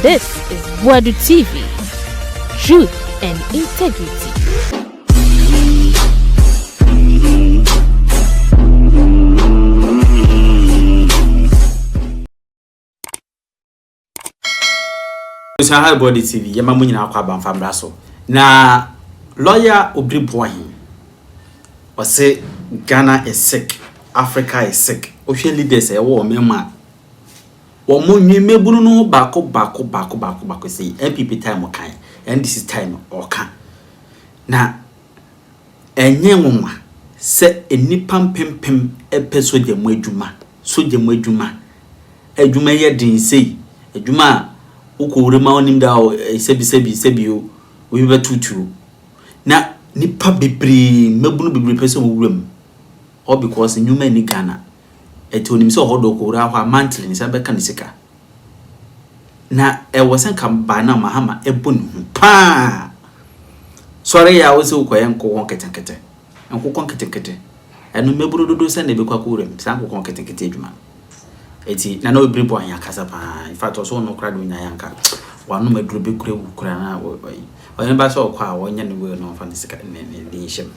This is Boadu TV. Truth and integrity. So hi Boadu TV, yama munyi na akwa ban famra so. Na lawyer Obiri Boahen say Ghana is sick, Africa is sick. Ocean leaders war mema. Wo monyi mebunu no bako say NPP time okan, NDC time okan. Na enye nwonwa se enipa mpempem epeso de mu adwuma, so de mu adwuma. Adwuma ye din sei, adwuma ukowure ma onim da sebi o we be tutu na nipa bebre mabunu bebre person wuram all because nyuma ni Ghana eti onim se hodo okowura ho mantle ni sabe kan sika na e wosen kan ba na mahama ebonu pa sore ya wo se ukoyen ko ketekete enkokon ketekete enu mabunu dodo se na be kwa wuram san kokon ketekete adwuma eti na no Obiri Boahen akasa pa in fact also no krado nya yanka wanu maduro be kura na oyen ba so kwa wonya ne we no fa ne sika ne him.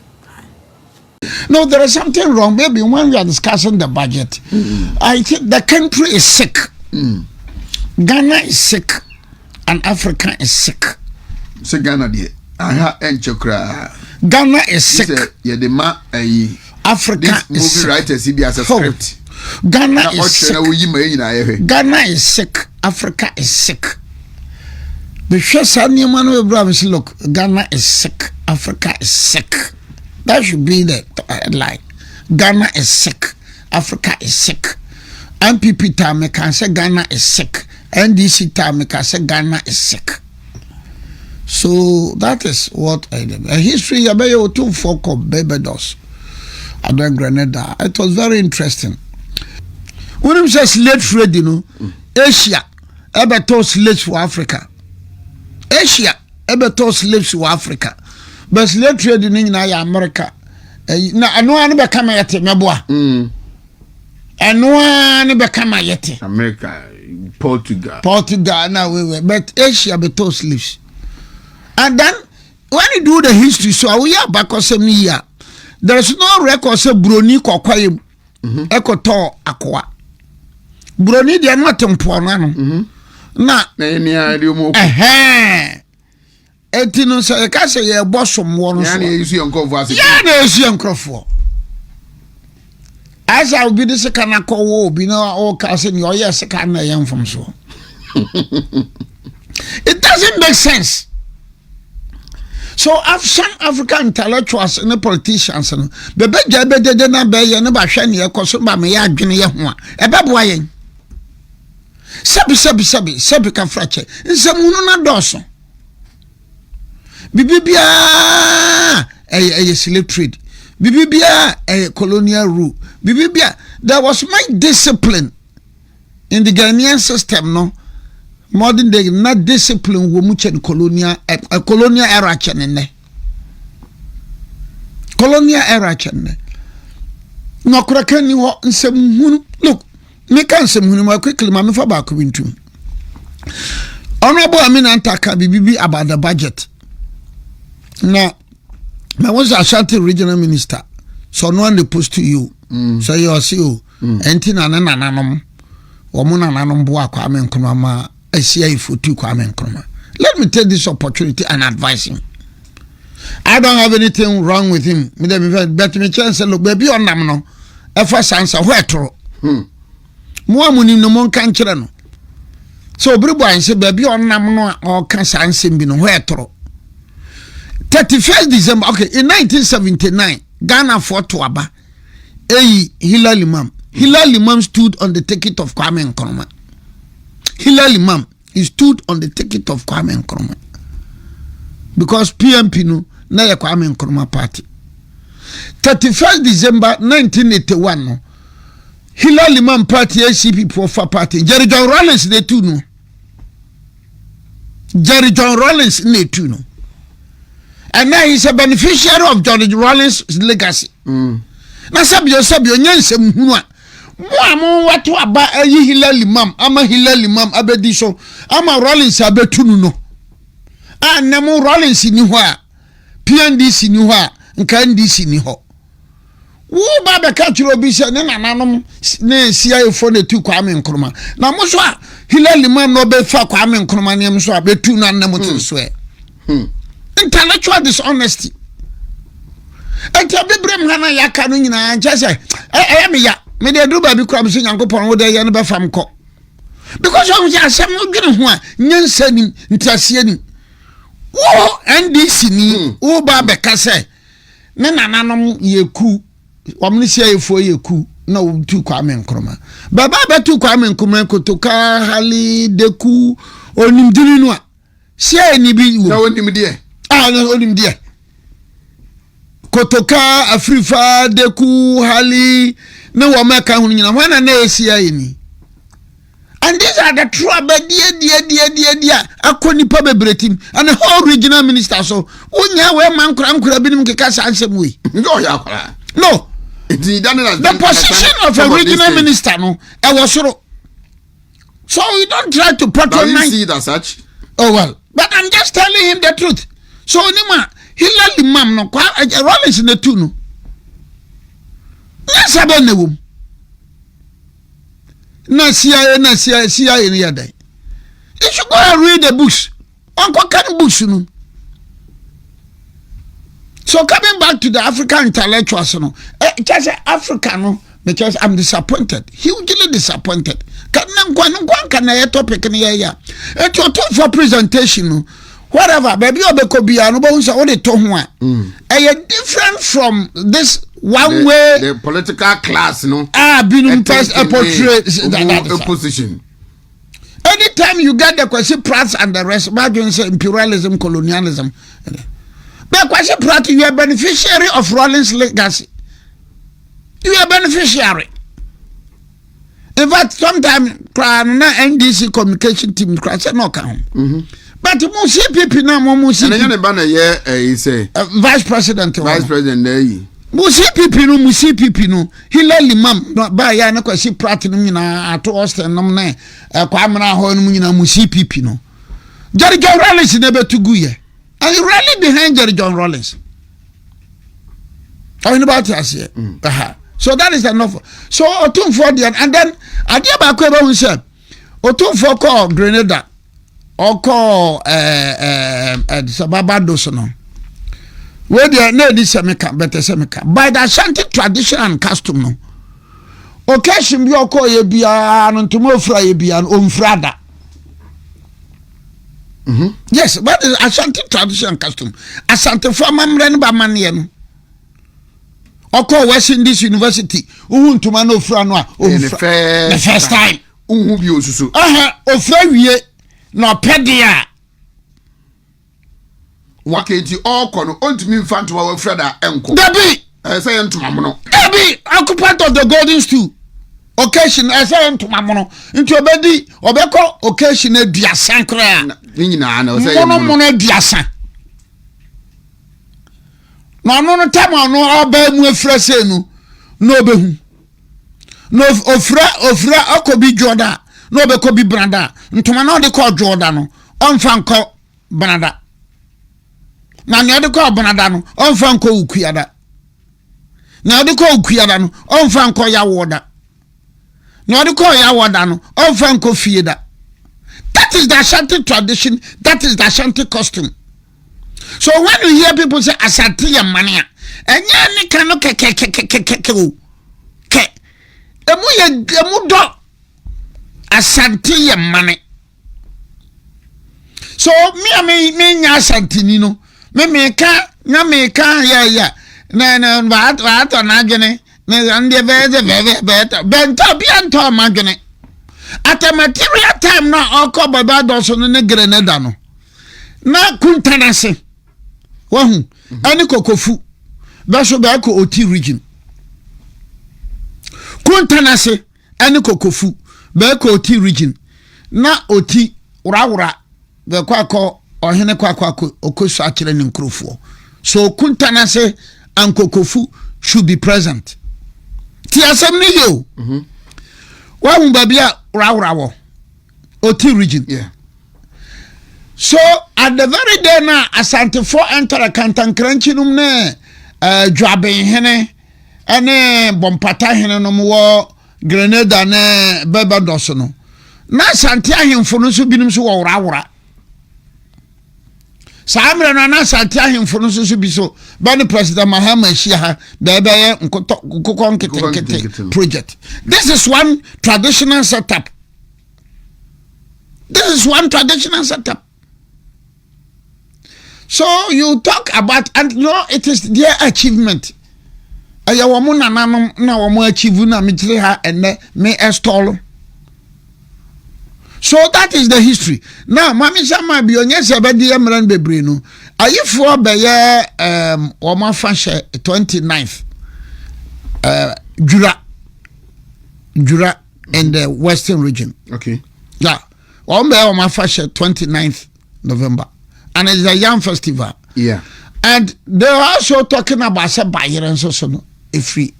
No, there is something wrong. Maybe when we are discussing the budget, I think the country is sick. Ghana is sick and Africa is sick. So Ghana de aha enchokra. Ghana is sick. Ye de ma Africa is sick. Movie writers be as a script. Ghana is sick. Ghana is sick. Africa is sick. The first look, Ghana is sick. Africa is sick. That should be the headline. Ghana is sick. Africa is sick. NPP time can say Ghana is sick. NDC time can say Ghana is sick. So that is what I did. A history about 2 folk of Barbados. I don't Grenada. It was very interesting. When we say slave trade, you know, Asia ever told slaves for Africa. Asia ever told slaves for Africa. But slave trade in America. Na anu ani be kama yete meboa. Anu ani be kama yete. America, Portugal na we. But Asia be told slaves. And then when you do the history, so we are back on year. There is no record say Broni kokwayem. Ekoto akwa. Broni dia no tempo no na ni ari mo eti no say ka say ye bosom wo no so ya na yesu yonkofo ase ya na yesu yonkofo asa obi de sika na ko wo obi na o ka say ni o ye sika na ye mfom so it doesn't make sense. So some African intellectuals and politicians no bebe jabede na be ye no ba hwe ne ye koso ba me ya adwene ye ho a e beboa yen sabi ka frache nsamunu na doso bibibia slave trade bibibia colonial rule bibibia there was my discipline in the Ghanaian system no modern day not discipline wo mu chen colonial era chenene no kura ni ho nsamunu look me can say ma quickly ma me fa ba ko bintum honorable Amina Ntaka bibi about the budget now I was Ashanti regional minister so no one they post to you so you see you enti na nanom wo mu nanom bo akwa me nkroma ma asia ifotu kwa me nkroma. Let me take this opportunity and advise him. I don't have anything wrong with him but me chance look baby onam no e fa sansa ho etoro mo amunim no mon kan kire no so Obiri Boahen say baby onam no o kan sansem bi no ho etoro 31st December okay in 1979 Ghana fought to aba Hilal Imam stood on the ticket of Kwame Nkrumah. Hilal Imam he stood on the ticket of Kwame Nkrumah because PMP no na ye Kwame Nkrumah party 31st December 1981 no Hilal Imam party ACP Profa party Jerry John Rawlings they too no Jerry John Rawlings they too no and now he's a beneficiary of Jerry Rawlings legacy na sabio nyansem hunu a mo wato aba ayi Hilal Imam ama Hilal Imam abedi so ama Rollins abetunu no nemu Rollins ni ho a PNDC ni ho a nka NDC ni ho wo ba be ka chiro bi se ne nananom ne CIA fo ne tu Kwame Nkrumah na mo so a Hilal Imam no be fa Kwame Nkrumah ne so abetu na nemu tin so e intellectual dishonesty enta bebrem hana yaka no nyina nchese me ya me de do ba bi kura so Nyankopon wo de ye no be fam ko because of ya asem odwene ho a nyansa nim ntiase nim wo NDC ni wo ba be ka se ne nananom yeku wamni sia yefo yeku na wo tu Kwame Nkrumah baba betu Kwame Nkrumah kotoka hali deku onimdiri no a sia ni bi wo na onimdie na onimdie kotoka afrifa deku hali na wo meka hu nyina hwana na esia ni. And these are the trouble dia akoni pa bebretim and the whole regional minister so unya we man kura binim keka sansem we no ya kwara no the position of a regional minister no e was so you don't try to patronize. Don't you see it as such? Oh well, but I'm just telling him the truth. So Nima Hilal Imam no kwa Rollins in the two no yes abenewum na CIA in the day. You should go and read the books. Uncle can books, you know. So coming back to the African intellectuals, you know, just African, because I'm disappointed, hugely disappointed. Can I topic in here? It's your time for presentation, whatever, baby, or the Kobe, and what they told me. Different from this. One way the political class, no. Being portrayed that position. Anytime you get the question Pratt and the rest, say imperialism, colonialism. But question Pratt, you are beneficiary of Rollins' legacy. You are beneficiary. In fact, sometimes NDC communication team no come. But CPP now, he say vice president. Vice president there. Musi pipi no Hilal Imam no ba ya na kwasi platinum nyina ato Austin nom na kwamra ho no nyina musi pipi no Jerry John Rollins na betugu ye and you rally behind Jerry John Rollins about us here so that is enough so otum for the and then adia ba ko eba hu say otum for call Grenada or call Boadu so no where they are no this semeka better semeka by the Ashanti tradition and custom no occasion bi oko ye bia no ntomo fra ye bia on frada yes but the Ashanti tradition and custom Asante for mamre ba mane no oko West Indies University uhu ntoma no fra no a the first time uhu bi osusu ofra wie no pedia waketi okono ontumi mfanto wa freda enko dabi say entuma mono dabi occupant of the golden stool occasion say entuma mono nti obedi obeko occasion aduasan kra nyina na say mono aduasan na no time no oba mu afra se no no obehu no ofra okobi joda no obeko bi branda ntoma na de ko joda no onfa nko branda na ne de ko bonada no onfa nko ukuada na de ko ukuada no onfa nko ya woda na de ko ya woda no onfa nko fieda. That is the Ashanti tradition, that is the Ashanti custom. So when you hear people say Ashanti ya mania enya ni kanu ke emu do Ashanti ya mane. So me nya Ashanti ni no me ka ya na ba na gene na ande be bento bianto ma gene at a material time na oko Boadu so ne Grenada no na kuntanase wahu ani kokofu ba so ba ko oti region kuntanase ani kokofu ba ko oti region na oti urawura be kwako ohene kwako okosu akire ne nkrofo so kuntanase and kokofu should be present ti asem ni yo Wa baby rawo. Oti region. Yeah. So at the very day na Asante for enter a Kantankranchi num ne Dwaben hene ene Bompata hene no mo Grenada ne Barbados no. Na Asante ahemfo no so binim so wo wrawra. Samre no na Asante ahemfo no so bi so ba ne President Mahama Shia bebe nkokon project. This is one traditional setup. This is one traditional setup. So you talk about, and no, it is their achievement. Aya wamu na wamu achieve na mitri ha ene me estolo. So that is the history. Now, mami sama bi onye sebe di emran bebre no. Ayifo beye wama fashe 29th. Jura in the western region. Okay. Yeah. Wama fashe 29th November. And it's a young festival. Yeah. And they're also talking about some buyer and so no. If we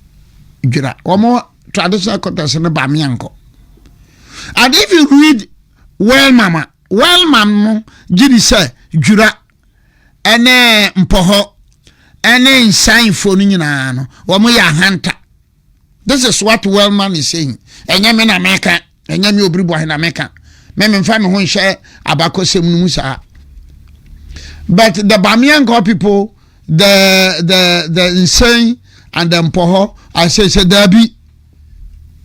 jura one more traditional contest in the Bamianko. And if you read well mama Gidi say jura ene mpoho ene sign for nyina no one ya hunter. This is what Wellman is saying. Enya me na meka, enya me Obiri Boahen na meka. Me mfa me ho nhye abako semnu sa. But the Bamianko people, the insane and the Mpoho, I say Dabi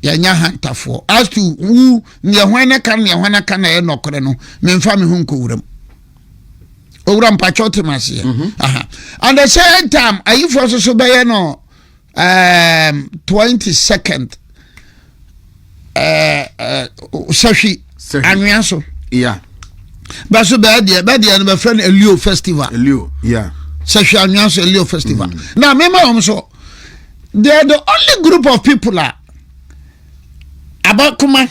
Yanya Hunter for. As to who near when I can no creno, men family hunko urem. Uram pachotimas here. And the same time, I you for so bayano 22nd Sashi and Miaso. Yeah. But so bad, and my friend Elio Festival. Elio, yeah. Sexual Elio Festival. Now, remember also, they're the only group of people about Kuma,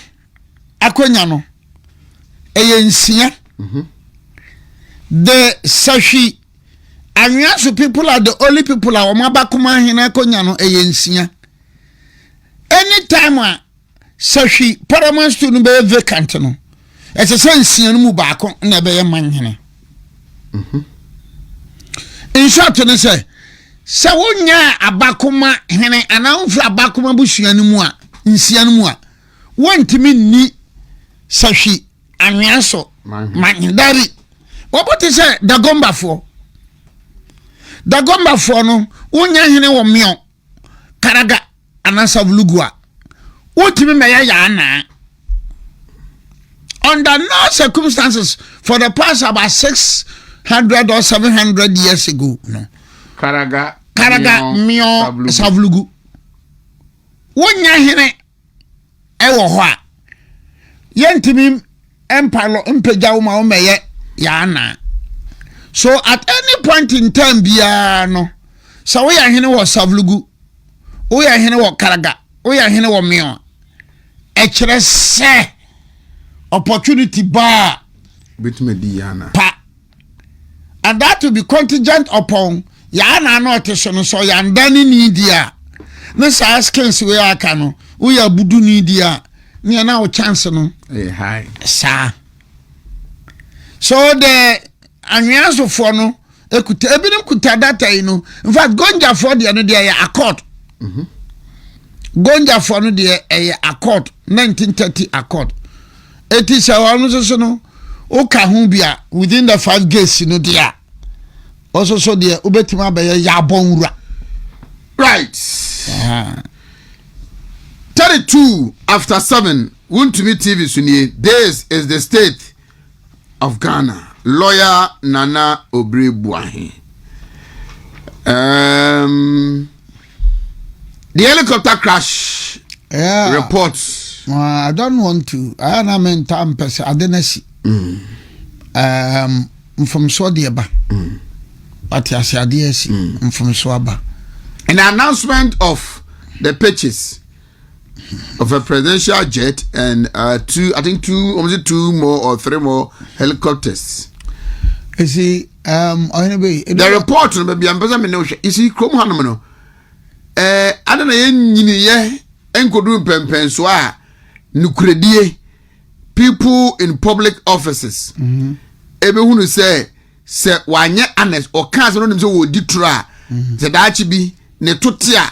Akonyano, Ayensia, the Sashi, and Yasu people are the only people who are Mabakuma Hina Konyano, Ayensia. Anytime Sashi, Paramount student be vacant. It's a sense in Mubako, never a man. In short, to say, Sawunya abakuma hene anamfra abakuma busuanu a nsianu a wantimi ni sashi anwaso mandari obote say dagomba fo no wonya hene wo meo karaga anasa vlugua wotimi meya ya ana under no circumstances for the past about 600 or 700 years ago no Karaga mio savlugu wonya hene ewo ho a yentimi empalo mpejawo ma o meye ya na so at any point in time bia no so we ya hene wo savlugu we ya hene wo karaga we ya hene wo mio e kire se opportunity ba bitmedi yana pa and that will be contingent upon ya na not so ya ndani ni dia na sa skills we aka no we ya budu ni dia ni na o chance no high sa so the anyaso for no ekuta ebinim kuta data you know in fact gonja for dia no dia ya accord gonja for no dia accord 1930 accord it is our so no o ka hu bia within the 5 gates you know dia also so the ubetima be ya bonura right 32 after 7 want to meet TV sunie this is the state of Ghana lawyer Nana Obiri Boahen the helicopter crash reports I don't want to I am in time person adenasi from Saudi ba but as ADS from Swaba. An announcement of the purchase of a presidential jet and two more or 3 more helicopters. You see, the report maybe ambassador you see Chrome Hanomano. I don't know any enkodu pempen so nukuredie people in public offices ebe hunu say wanye honest or kan se no nim say wo di tra se daachi bi ne totia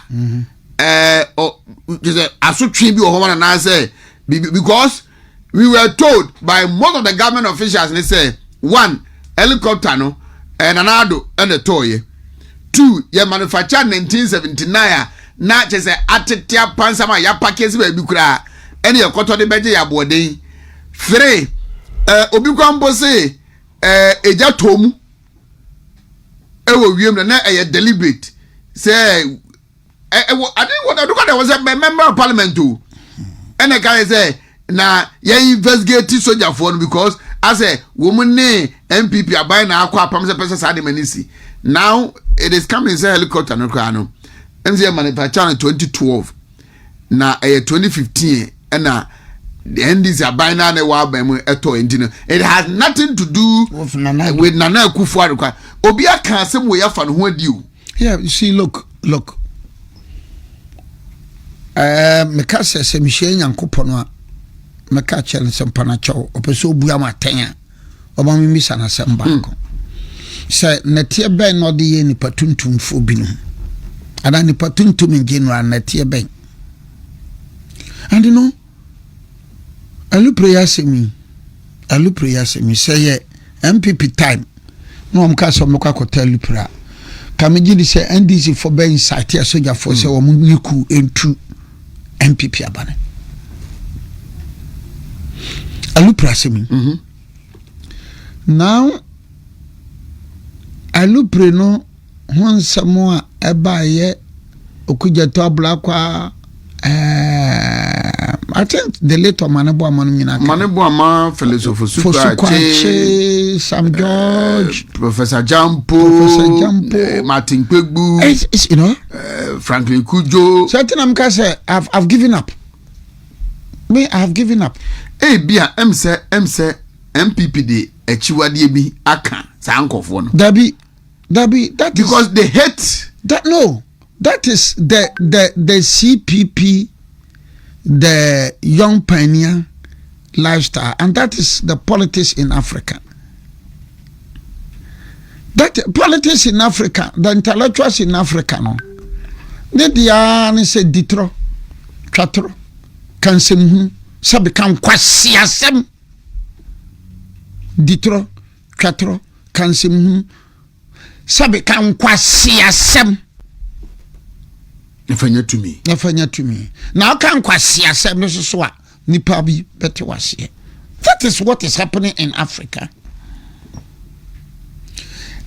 or just asotwe bi o ho na say because we were told by most of the government officials they say one helicopter no nanado and the toy two ye manufacture 1979 na che say atetia pansama ya package ba bi kura ene ye koto de beje ya boden three obi kwambo say eja tomu ewo wiem na e deliberate say I think what there was a member of parliament too and the guy say na ye investigate soldier for because as a woman NPP are buying na akwa pam say person sa de manisi now it is coming say helicopter no kra no MZ manufacture in 2012 na 2015 and na the NDC are buying na wa ba mu eto engine it has nothing to do with Nana Akufo-Addo obi aka asem we yafa no ho adi o. Yeah, you see, look meka se mihye nyankopon a meka chele se mpana chaw opeso bua maten oba mi misa na se mbako se netie ben no de ye ni patuntum fo binu ada ni patuntum in general netie ben and you know alu prayer se mi say ye MPP time no am ka so mekwa kotel prayer kamegi di say NDC for ben site soldier for say wo niku entu MPP abane alu prasemi now alu preno hon samoa eba ye okujeto ablakwa I think the later Manebo Ama philosopher Sukwache, Sam George, Professor Jampo, Martin Pegbu, you know, Franklin Kujo. Certain I'm say I've given up. Me, I have given up. Eh, Bia, MC, MPPD, Echiwadi bi aka sanko phone. Dabi, that because they hate that. No, that is the CPP. The young pioneer lifestyle, and that is the politics in Africa. That politics in Africa, the intellectuals in Africa, no. They say ditro, chatro, kansem, sabikam kwasiasem. Ditro, chatro, kansem, sabikam kwasiasem. Never to me. Now can kwasi asem no so a nipa bi bete wase. That is what is happening in Africa.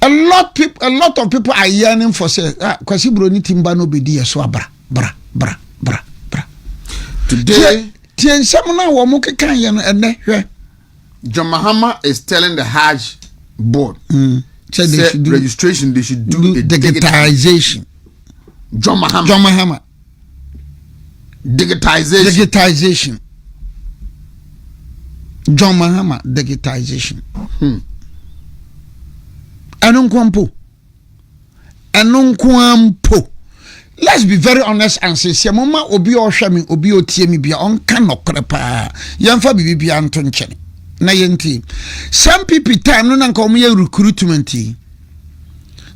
A lot of people are yearning for say kwasi broni timba no be di so bra. Today tie nsem na wo mo kekan ye no ene hwe. John Mahama is telling the Hajj board say they should do registration, they should do the digitization. John Mahama. Digitization. John Mahama digitization. Enunkwampo. Let's be very honest and sincere. Mama obi o hwame obi o tie mi bia on ka nokre pa. Yemfa bibia anto nkyene. Na yenti. Some people time no na nka omo ye recruitment.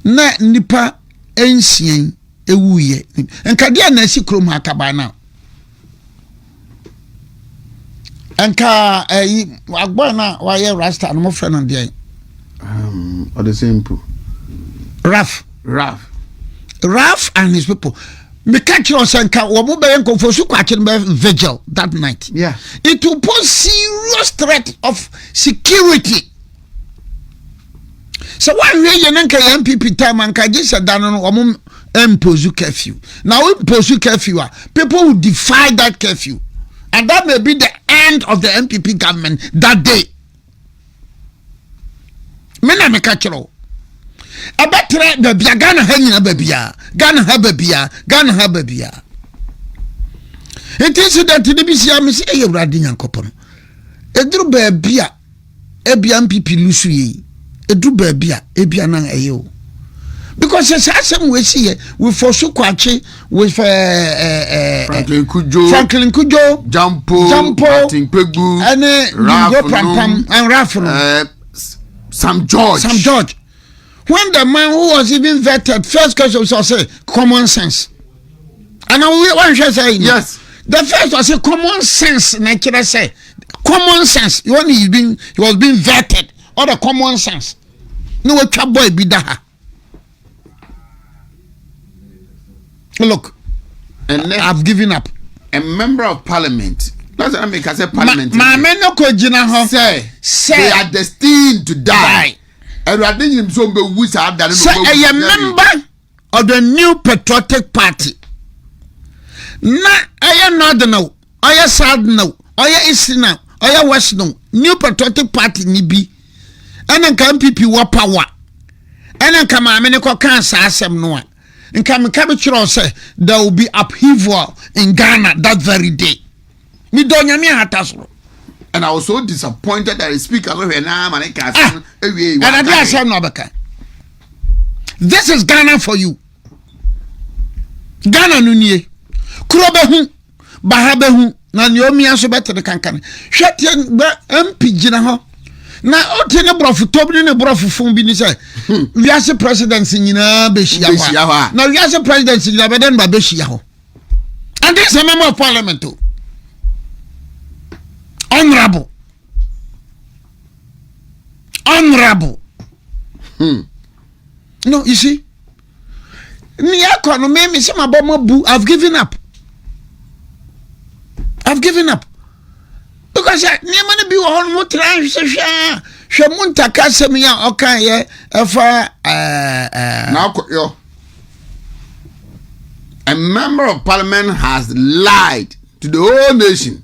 Na nipa ensien ewuye enka dia na si krom akaba na enka agbo na wa ye rasta no mo friend on there or the same people Raf and his people me catch you senka wo mo be enko for su kwache no vigil that night. Yeah, it will pose serious threat of security. So why we ye nanka MPP time anka gisa dan no wo impose curfew. Now impose curfew, people will defy that curfew, and that may be the end of the MPP government that day. Mena me kachiro. Abetre babia Ghana ha nyina babia. Ghana ha babia. It is that the BC am say e wrade nyankopon. Eduru babia MPP lusu yi. Eduru babia ebia nan ayo. because it's asem we see we Fosu Kwachi with Franklin Kujo, Jampo, Martin Pegu, and Rafuno, Sam George. When the man who was even vetted, first question was say common sense. And I should say yes. The first was a common sense. Nature say common sense. He was being vetted. Or the common sense. No what boy be that. Look, and I've given up. A member of parliament. That's what I make. I say parliament. Say they are destined to die. And I think him so be wish have that. Say a member of the new patriotic party. Na I am not no. I am sad no. I am east now. I am west no. New patriotic party ni bi. And then NPP wa power. And then come amene ko kan asem no a. Nka me ka be kiro say there will be upheaval in Ghana that very day. Me do nyame hatasoro. And I was so disappointed that the speaker of na man can and I did say no beka. This is Ghana for you. Ghana no nie. Kurobe hu, bahabe hu, na nyomi aso bete de kankan. Hwete MP gina ho. Na otene brofu tobni ne brofu fun bi ni say. Wiase president nyina be hia ho. Na wiase president nyina be den ba be hia ho. And this is a member of parliament too. Honorable. No, you see. Me economy me say my bu. I've given up. Because ni money be on mo try hwe muntaka sem ya okan ye efa now yo a member of parliament has lied to the whole nation.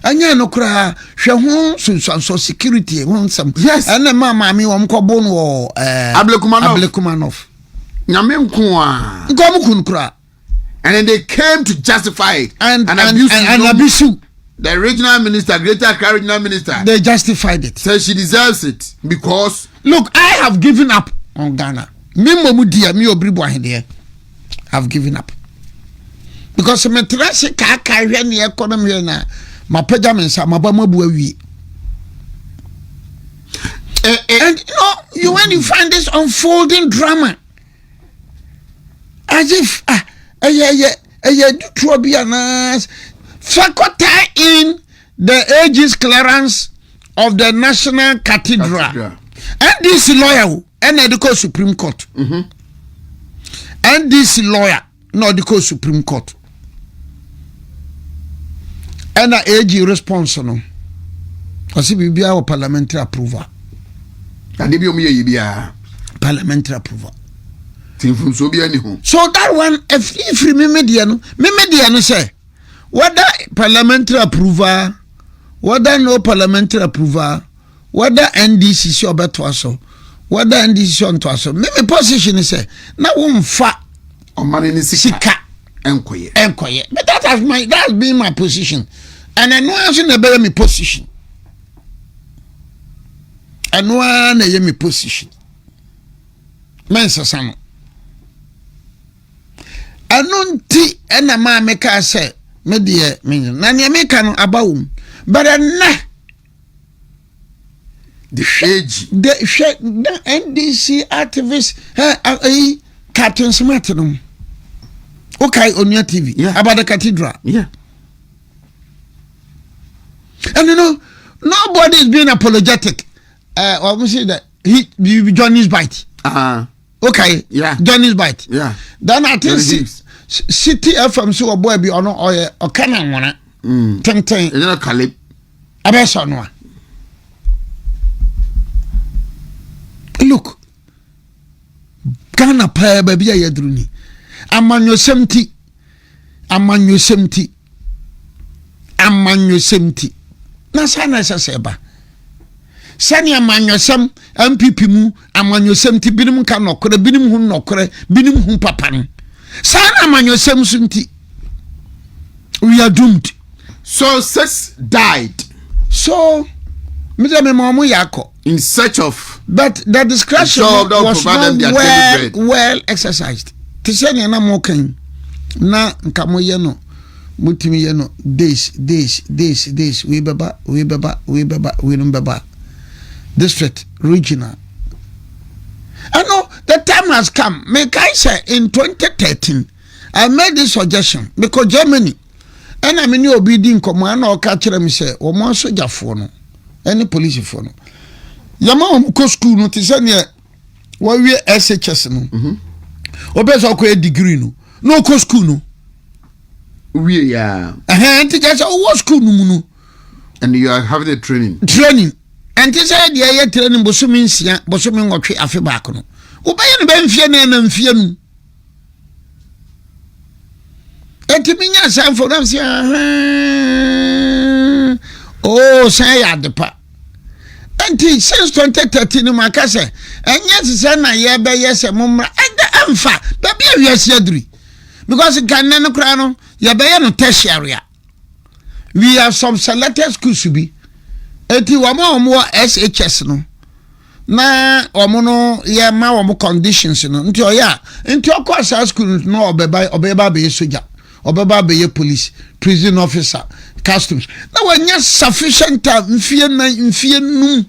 Anya no kura hwe ho so security won some. Yes. And mama mi won ko bon wo Ablekumanov. Nyame nko a. Nko mu kura. And then they came to justify it and abuse the regional minister, Greater Accra regional minister. They justified it. Said she deserves it because look, I have given up on Ghana. Me Obiri Boahen there. I've given up because me trase ka hwe ne economy na ma pagament sa ma ba mabu awie. And you know, when you find this unfolding drama as if faculty in the aegis clearance of the National Cathedral. NDC lawyer and the Supreme Court. NDC lawyer no the Supreme Court. And the AG response no. Kasi bibia o parliamentary approval. And parliamentary approval. So that one, if me media no say whether parliamentary approval, whether no parliamentary approval, whether NDC or better so, whether NDC on to us. Me position is say na won fa on money ni sika enkoye. But that's been my position, and I know I should better my position. I know I my position. Mensa samo. Anunti ena ma meka say me de me na ne meka no abawum but na the age the NDC activist Captain Smart no okay on your TV about the cathedral and you know nobody is being apologetic what we say that he Johnny's bite okay Johnny's bite then I think City FM so boy be ono oye okana wona tenten you know Caleb abeso no look Ghana pa ba bia yadruni amanyo semti na sana seba sani amanyosem MPP mu amanyosem ti binim ka nokore binim hu nokore binim hu papan sana amanyosem sunti we are doomed. So 6 died so me mamu yako in search of but the discretion So was provide them not their daily bread. well exercised. Tisani na mo kan na nka mo ye no mutimi ye no days we baba we no baba district regional. I know the time has come. Make I say in 2013 I made this suggestion because Germany and I mean you obedient command or catch them say or more soldier for no any police for no yama ko school no tisani what we SHS no obeso ko degree no ko school no we yeah teacher say what school no and you are having the training and this idea ye training bosumi nsia bosumi nwotwe afi back no obaye no be mfie na mfie nu etiminya san for them say oh say ya depa anti since 2013 no makase enye se na ye be yes mumra eda amfa be be wiase aduri because ganna no kra no ye be ye no tertiary we have some selected schools be eti wamo SHS no na omo no ye ma omo conditions no nti oya nti okwa school no obeba be soldier obeba be police prison officer customs na wanya sufficient time mfie num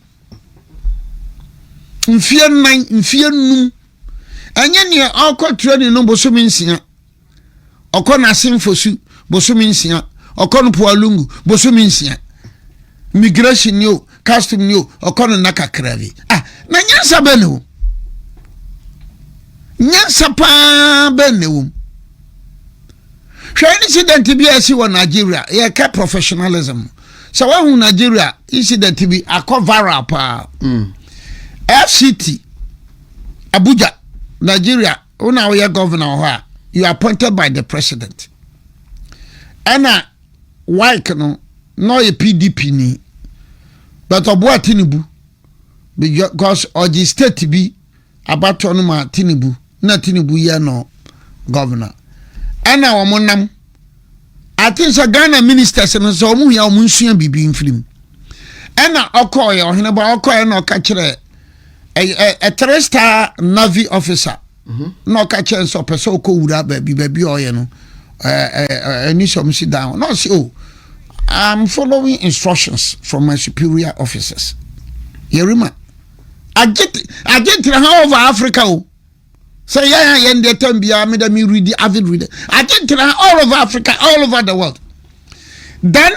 anya ne okwa training no bosumi nsia okwa na simfosu bosumi nsia okwa no poalungu bosumi nsia migration yo custom yo okono nakakravi na nyansa bene nyansa pa bene wo hwe incident bi asi wo Nigeria ye ka professionalism so wa hu Nigeria incident bi akovara pa FCT Abuja Nigeria una we governor ho you are appointed by the president ana wike no ye PDP ni but oboa Tinubu because oji state bi abato no ma Tinubu na Tinubu ye no governor ana omonam I think so Ghana ministers no so omu ya omunsua bibi mflim ana okoye ohene ba okoye na oka kire a 3-star navy officer no ka kire so person okowura baby oye no any some sit down no see oh I'm following instructions from my superior officers. Yerima. I get all over Africa. Say yeah, and they tell me me read the avid reader. I get all over Africa, all over the world. Then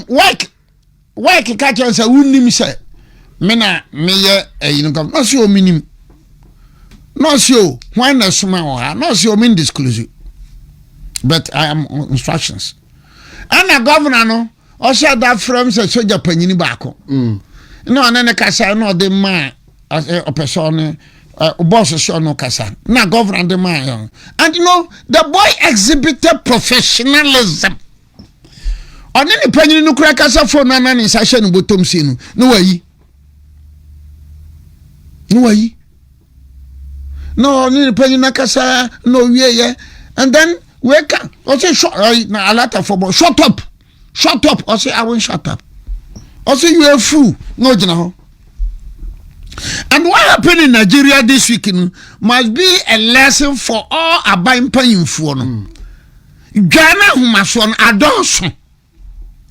work catch and say unim say mena me you know come no see o minim. No see o when na suma no see o min disclose. But I am on instructions. And the governor no also that from say soldier panyini baako no anene kasa no de man a person boss so no kasa na governor de man and you know the boy exhibited professionalism on any panyini no kura kasa for no na ni sahye no botom si no wayi no ni panyini kasa no wiye and then we can also na a lot of for shut up also I won't shut up also you are fool no jina. And what happened in Nigeria this week must be a lesson for all abayin panyinfo no Ghana humaso no adonso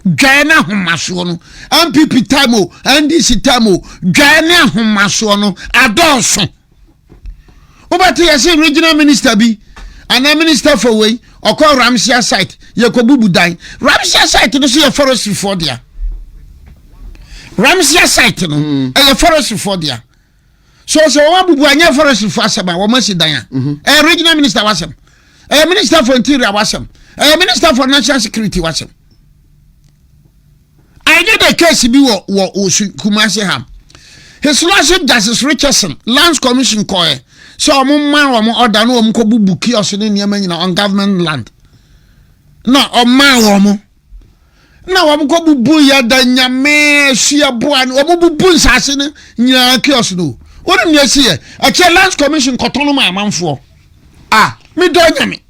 Ghana humaso no NPP time o NDC time o Ghana humaso no adonso obati yesi regional minister bi and a minister for way or call Ramsia site ye ko bubu dan Ramsia site no so ye forestry for dia Ramsia site no e forestry for dia so wa bubu anya forestry for asaba wo masi dan regional minister wasem minister for interior wasem minister for national security wasem I get the case bi wo Kumasi ham His Lordship Justice Richardson Lands Commission koye so man order no ko bubu kiosk ni niam nyina on government land no o man na ko bubu ya da nyame hia boa no bubu nsase ni nyina kiosk no wonu me sie a che Lands Commission kotono ma amanfo me do nyame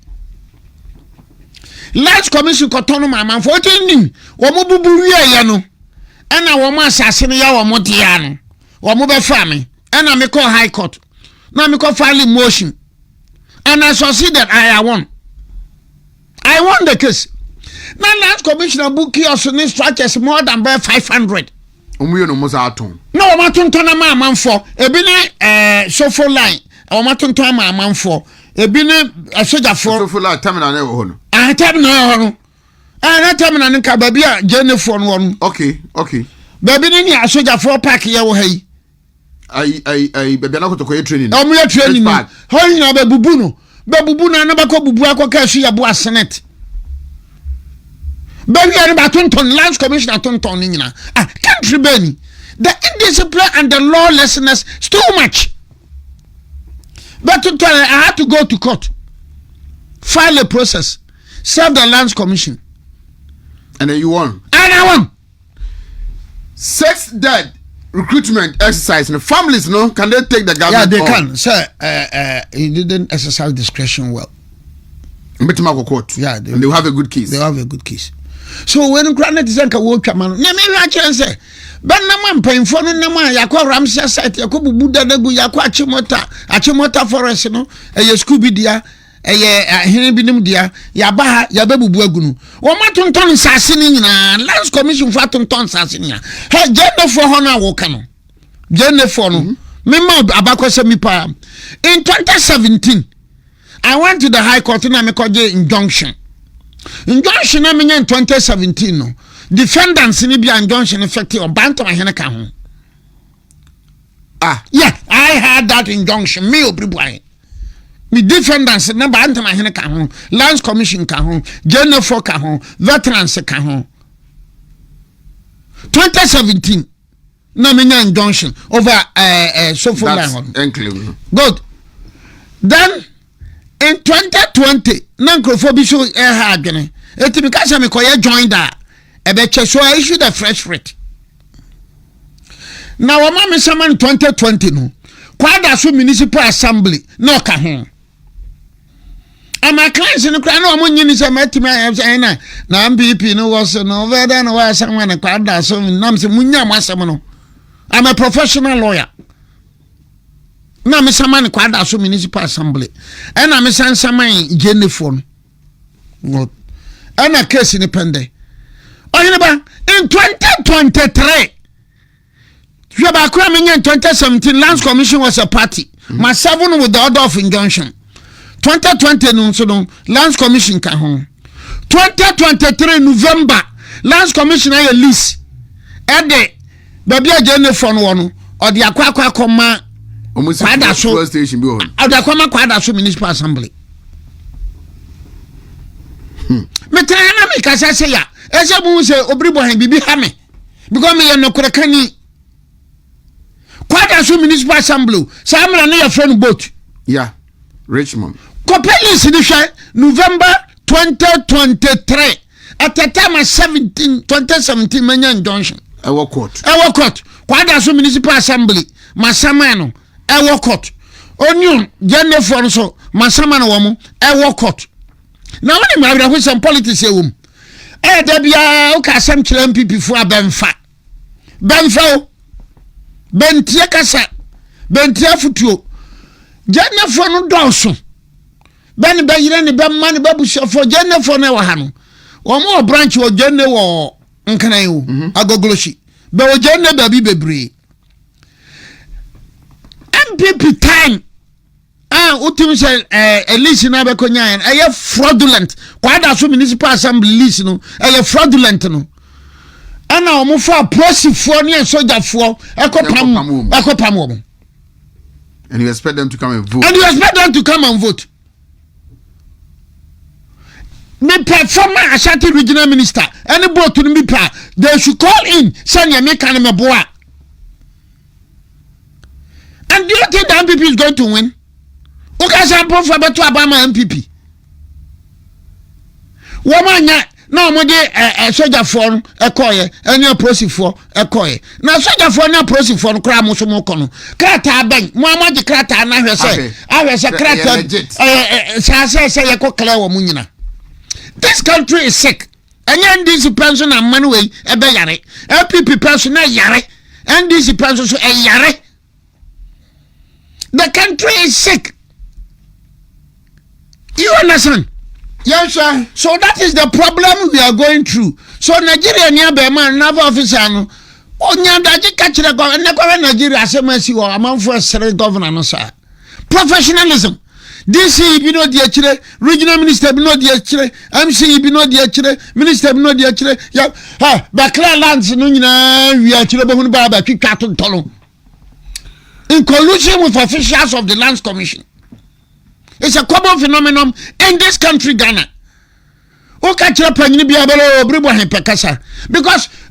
Lands Commission kotono ma amanfo o tin nim wo bubu wie ya no ana wo ma asase ni ya wo mo dia no Omo be fa me. And I call high court. Now me call filing motion. And I succeeded. I won. I won the case. Now Lands Commissioner book kiosk in structures more than 500. Omuyo no moza aton. No, ma tontona ma manfo. Ebine sofo line. O ma tontona ma manfo. Ebine soja for. Sofo line terminal na ho no. Ah terminal no. Na terminal nka ba bia Jennifer no no. Okay. Baby ni soja for park ye wo hai. Ai baby na kotokoye training. O mu ye training. Ho yin ba bubu no. Ba bubu na ba ko bubu akoka su ya bo asenet. Baby and Batonton, Lands Commissioner Tonton Nina. Country Benny. The indiscipline and the lawlessness is too much. But to tell I had to go to court, file a process, serve the Lands Commission. And then you won. And I won. 6 dead recruitment exercise. And families, no? Can they take the government? Yeah, they can. Sir, he didn't exercise discretion well. Court. Yeah, and they will have a good case. They have a good case. So when granted is anka wo twama no na me hwa kire say ben na man panfo no na man yakwa Ramsey site yakwa bubu dadagu yakwa achimota forest no eye school bi dia eye ahene binim dia yaba ha yaba bubu agunu wo matonton sase ni nyina Lands Commission fa tonton sase ni ha Jennifer ho na wo ka no Jennifer no me ma abakwese mi pa in 2017 I went to the High Court na me koje injunction in 2017 no defendants ni bia injunction effective on bantam ahene ka ho yeah I had that injunction me Obiri Boahen me defendants na bantam ahene ka ho Lands Commission ka ho Jennifer ka ho veterans ka ho 2017 na me injunction over so for good then in 2020 na nkrofo so ha adwene eti me ka se me koye join da e be che so I issue the fresh rate na wo ma me sama in 2020 no kwada so municipal assembly na ka ho ama clients no kra na wo nyini se matimi na NPP no was no veda no wa sama na kwada so nam se munya masam no I'm a professional lawyer. Na me saman kwada so municipal assembly. And na me san saman Jennifer. What? And a case in the pende. In 2023, in 2017, Lands Commission was a party. My 7 with the order of injunction. 2020, Lands Commission came home. 2023 November, Lands Commission had a list. And the baby Jennifer one or the aqua coma. Almost a station be on. The Kwada Municipal Assembly. Me try na me kasa say ya. Ese bu say Obiri Boahen bibi ha me. Because me no krakani. Kwada Municipal Assembly. Samra na your friend boat. Yeah. Richmond. Copelis ni hwe November 2023. At the time of 2017 menya injunction. Ewo court. Kwada Municipal Assembly. Masamano. Ewo court. Onion Jennifer so masama na womo ewo court. Na woni ma bra some politics e wom. Da bia o ka sam kire NPP fu abemfa. Benfa o. Bentie kasa. Bentie futuo. Jennifer no donso. Ben be yire ne be ma ne babuso for Jennifer na wa ha no. Womo branch wo Jenne wo nkanan wo agogoloshi. Be wo Jenne ba bi bebre. NPP time utim say list na be konya e fraudulent kwada so municipal assembly list no e fraudulent no ana omo fa prosifo ne sojafo ekopam and you expect them to come and vote me performer Ashanti regional minister any boat to me pa they should call in send your make an meboa. And do you think the NPP is going to win? Okay, sample for better Obama NPP. Woman, no more a soldier for a coy, and your proceed for a coy. Now, soldier for no proceed for Kramosomokono. Krata bank, Mamma de Krata, and I say, I was a Krata, say a cockle munina. This country is sick. And NDC pension and money, a bayare, NPP pension, a yare. NDC penso so yare. The country is sick. You understand? Yes, sir. So that is the problem we are going through. So Nigeria near Beman, naval officer, Onyadaji catch the government, Nigeria, SMSC, or among for a governor, no, sir. Professionalism. DC, you know, the chile, regional minister, you know, the chile, MC, you know, the chile, minister, you know, the chile, yeah, Bakla lands, we are chile, Baba, Kikaton Tolo. In collusion with officials of the Lands Commission. It's a common phenomenon in this country, Ghana. Because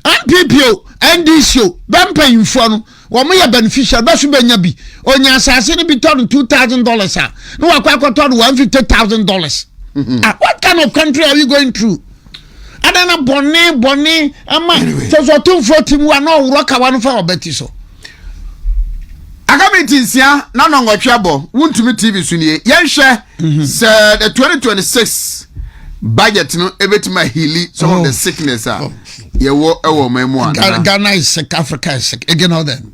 NPP, NDC, Bampa Info, one way beneficial, Basubenabi, on your assassin be told $2,000. No, I quite told $150,000. What kind of country are you going through? I don't know, Bonnet, Amma, so 240 no rock one for Betiso. Agametinsia na no ngotwabo wuntumi TV sunie yenhwe say the 2026 budget no ebetima healing some of the sickness yewo ewo memu ana Ghana is sick, Africa is sick again all them.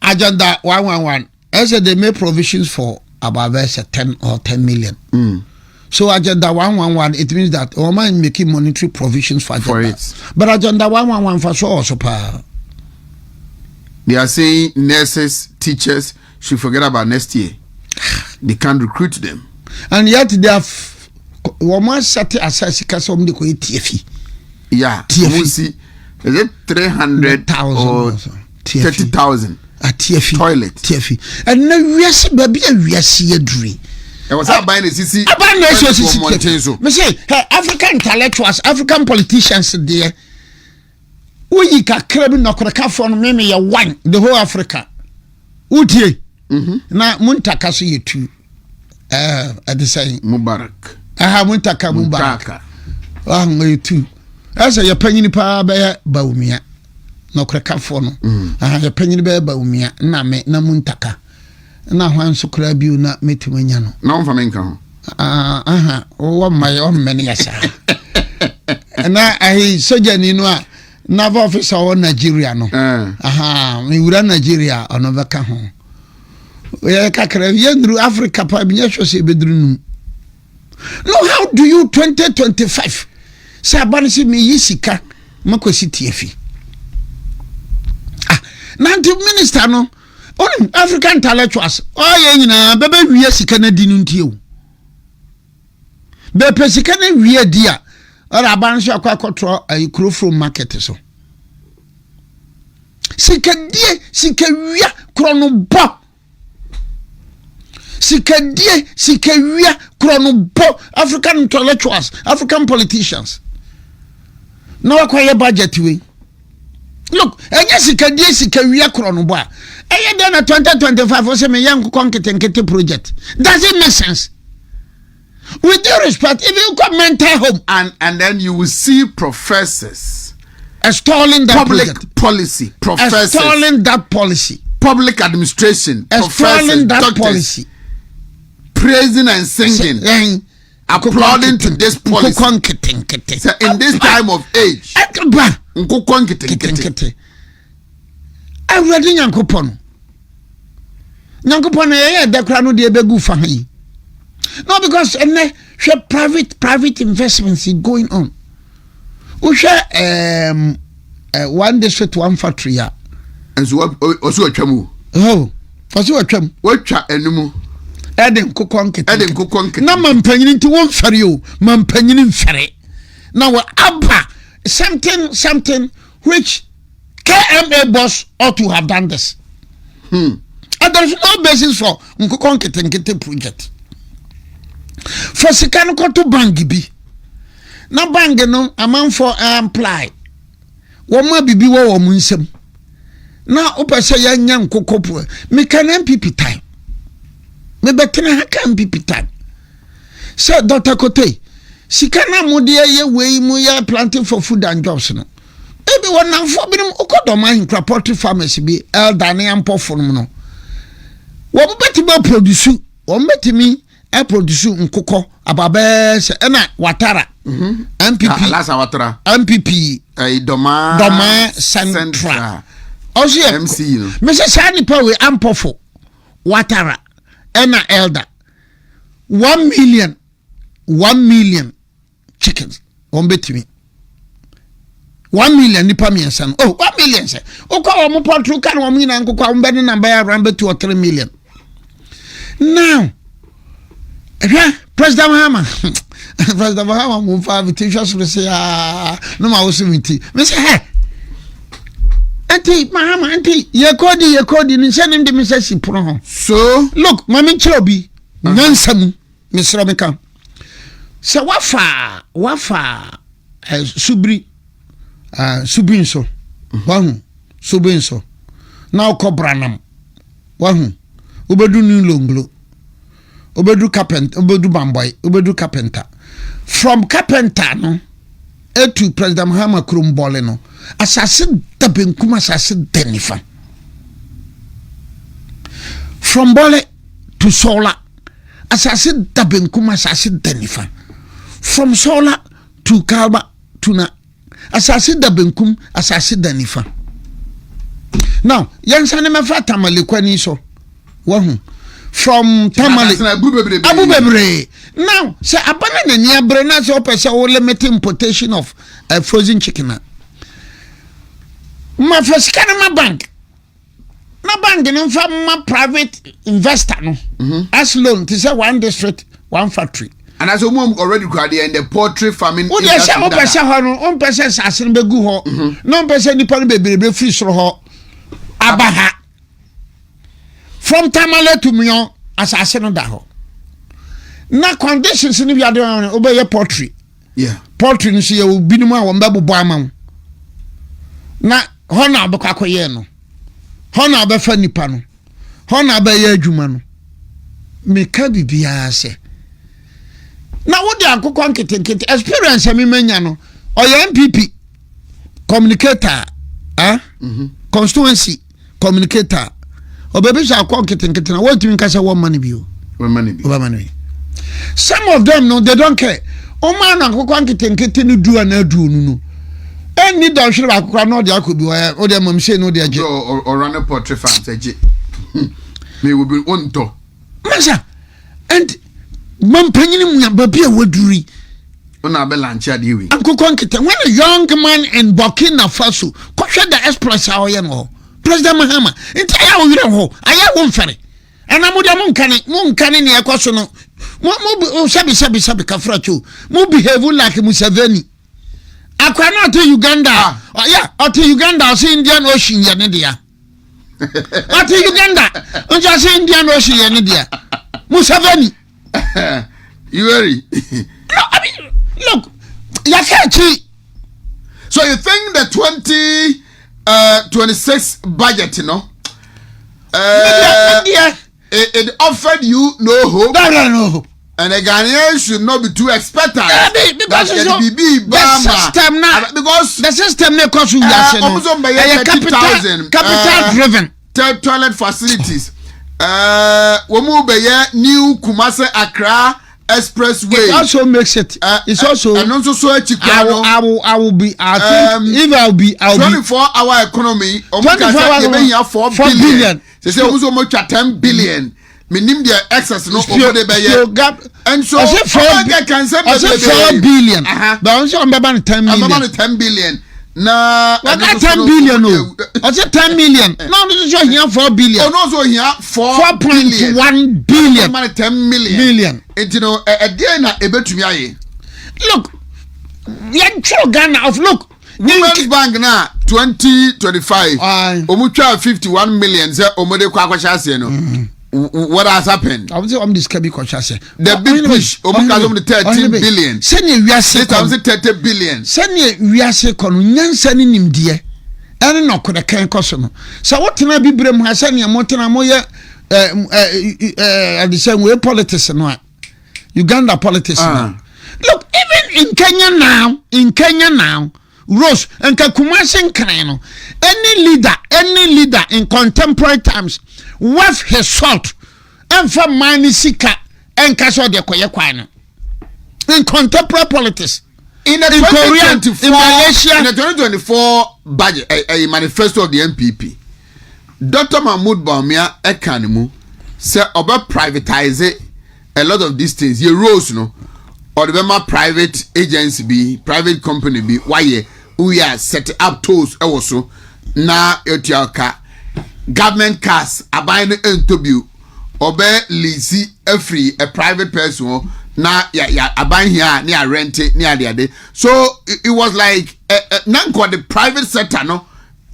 Agenda 111 as they make provisions for about 10 or 10 million. So agenda 111 it means that woman making monetary provisions for it. But agenda 111 for sure also they are saying nurses, teachers should forget about next year. They can't recruit them. And yet they have woman set aside some the TFE. Yeah, TFE. Is it 300,000 or 30,000? A TFE toilet. TFE. And now we are baby we are see a dream. I was buying a CC. I buy CC. Me say African intellectuals, African politicians there. We can crab no craka for me ya one the whole Africa. Utie. Na muntaka so yetu. At the saying Mubarak. Aha muntaka Mubarak. Ah yetu. Asa ya panyini pa ba baumia. No craka for no. Aha ya panyini ba baumia na me na muntaka. Na hwan so kra biu na metimanya no. Na on fa menka ho. Aha o my on many asa. Na ahi soja ni no a naval officer of Nigeria no. Me wura Nigeria ono beka ho. We kakra yendru Africa pa binya hwose bedru num. No, how do you 2025? Say abanisi me yisika makosi TFE. Nanti minister no on African intellectuals. Oh ye nyina bebe wiye sika na di nunti o. Be pesika na wiye dia. Ora abansi akwa kotro ayikro from market so. Sika wia krono bo. Sika wia krono bo. African intellectuals, African politicians. No akwa budget we. Look, enya sika wia krono bo. Eye done 2025 o se me yan nkete project. Does it make sense? With due respect, if you come mental home and then you will see professors extolling that public project. Policy, professors extolling that policy, public administration, extolling that doctors, policy, praising and singing, applauding to this policy. So in this time of age, already Yankopon dekra no de begu fa han. No, because private investments is going on. We share one district, one factory. And so also a chamu. Oh, also a chum. What chat anymore? Adding Kukonk. Now, man penning to one for you, man penning ferry. Now, Abba, something which KMA boss ought to have done this. And there's no basis for Nkukonk project. For sikano koto bangi bi na bangi no amount for apply woma bibi wo mu nsem na opese ya nya nkokopo me kan MPP time me betena ha kan MPP time so Dr. Kote sikana mu de ye wei mu ya planting for food and jobs no ebi wona fo bi no okodo man poultry farmers bi eldane ampofo no wo beti ba produce wo metimi I produce nkoko ababe se na watara MPP lasa watara MPP Doma Central. Also, MC. Mr. Sanipa we ampofo Watara Ena Elder 1 million chickens. One bet me 1 million nipa miensan. Oh, 1 million say. Oko omo potru kan wo mina nkokwa mbeni na buy around 2 or 3 million. Now, President Mahama. President Mahama mo fa invitation to say no ma wo simiti. Me say hey. Auntie Mahama auntie ye kodi ni se nim de me say sipro ho. So, Look, mami chobi nansam Mr. Meka. Se wafa subinso wahu subinso na okobranam wahu obedu ni longlo obedu carpenter obedu bamboy obedu carpenter from carpenter no to President Mahama Krumbole no asase dabenkum asase denifa from Bole to Sola asase dabenkum asase denifa from Sola to Kalba to na asase dabenkum asase denifa. Now yansane mefa tamale kwani so wahu from tamale abu bebre. Now say abana na niabre na so pese wo limit importation of frozen chicken na ma fasikana ma bank no fa ma private investor no as loan to say one district one factory. And as mom already graduated in the poultry farming. Wo dey say o pese ho no on pese sase no begu ho no pese nipa no bebrebe free soro ho abaha from tamale to mion asase no da ho na conditions ni bi ade obeye poultry. Yeah, poultry no so ye obinim a wo mbebo ama na ho na akoye no ho na abefa nipa no ho na abaye adwuma no me ka bibia se na wo de akokwa nkete experience me manya no oye NPP communicator constituency communicator obebi sha akwa nkete na what mean kasa one money bi o money. Some of them no they don't care o man akokwa nkete no du na adu no any don shire akokwa no de akobi o de mam say no de age or run a poultry farm say me will be on to masa and mampanyini mu babia waduri una be lanche ade wi akokwa nkete when a young man in Burkina Faso kwhwe the express awoye no President Mahama entire wo wire ho aya wo mfere ana mo de mo nkane ne ekoso no mo sabi kafracho mo behave like Museveni akwa na to Uganda to Uganda o say Indian Ocean ye ne dia to Uganda o say Indian Ocean ye ne dia Museveni you worry. No, I mean, look, so you think the 2026 budget, you know, it offered you no hope. No hope. And the Ghanaians should not be too expectant. Because the system may cost you capital driven. Toilet facilities. New Kumasi Accra Expressway. It also makes it. It's also. And also so I will be. I think if I'll be 24-hour economy. 4 billion. They say almost 10 billion. Minim the excess no over the gap. And so I said 4 billion. But also I'm about 10 million. I'm about 10 billion. Nah, I got 10 billion. No, I said 10 million. No, this is here 4 billion. Oh, no, so here 4.1 billion. 10 million. It you know a day na ebe to me. Look, you're Ghana of look. Women's Bank na 2025. Omucha 51 million. Say omode kwa kwasha no. What has happened? I would say I'm this can be conscious. The big push, the 13 billion. Send you 30 billion. Send you Nyan sending him dear. And no could a can costume. So what can I be brim has sent you more than a more at the same way politics and what Uganda politics. Look, even in Kenya now, Rose and Kakumasin Krano, any leader in contemporary times worth his salt and from Mani Sika and Kaso de Koyakwano in contemporary politics. in the 2024 in Malaysia, in the 2024 budget, a manifesto of the NPP, Dr. Mahmoud Bawumia Ekanimu said about privatize a lot of these things. You rose, no, or the private agency be private company be why we are set up tools also na etiaka government cars abide into view obe lease a private person na ya abide here near rent near the other. So it was like nanko the private sector no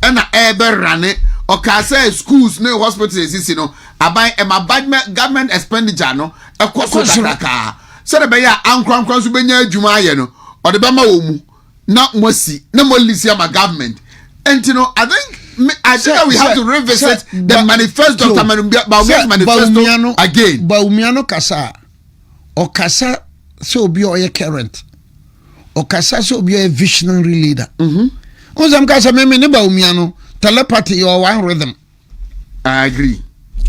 and ever run it or can say schools no hospitals you know abide government expenditure no a cost so the beya ankran so benya adwuma ye no or the bema wo mu na mosi na mo lease my government. And you know, I think we have to revisit the manifesto of manifesto again. Bawumia kasa or kasa so be your current or kasa so be a visionary leader. Ozam kasa me ne Bawumia telepathy or one rhythm. I agree.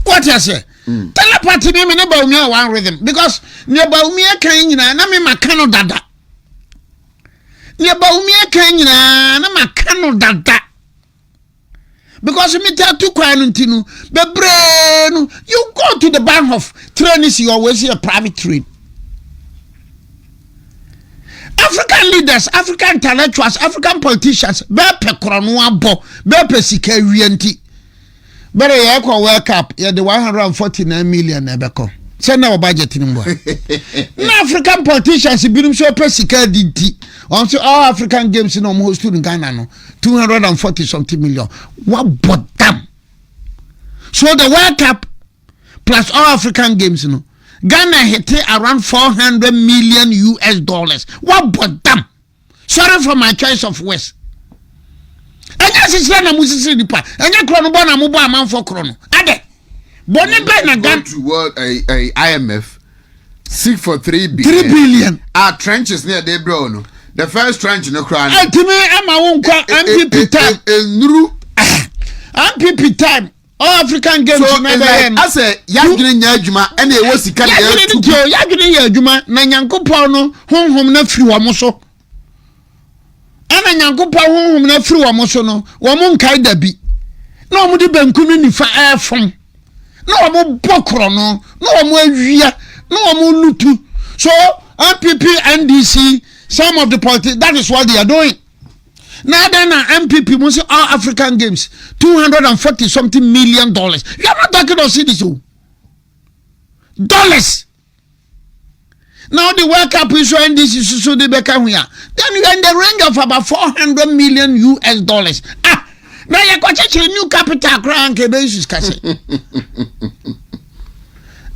What you say? Telepathy me ne Bawumia one rhythm because ne Bawumia kan nyina na me makano dada. Ne Bawumia kan nyina na makano dada. Because me tell two quarantine, bebre you go to the Bahnhof, train is you always see a private train. African leaders, African intellectuals, African politicians, bepe kronwa bo, bepe sike wienti. Bere ye ko wake up, ye the 149 million ebeko. Send our budget in mbo. African politicians birum so pe sike didi. On say all African games in almost in Ghana no 240 something million. What bought them? So the World Cup plus all African games, you know, Ghana hit around 400 million US dollars. What bought them? Sorry for my choice of words. And yes, it's not a music nipa. And you chrono bona muba man for chrono. Ade. Bonne be na Ghana to world a IMF seek for 3 billion. 3 billion. Our trenches near they bro no. The first trench in the crown. MPP time. MPP time. All African games. So I say, Yagin Yajuma, and it was the kind of Yagin na Yankopa no, home na free wamoso. And Yankopa home na free wamoso no, Wamon Kaida bi. No mudi benkunu ni fa air from. No mo bokro no, no mo via, no mo lutu. So MPP NDC. Some of the politics, that is what they are doing. Now then, MPP must say all African games, $240 something million. You are not talking about cities, dollars. Now the World Cup is showing this is so they become here. Then you are in the range of about 400 million US dollars. Ah, now you got a new capital crown basis,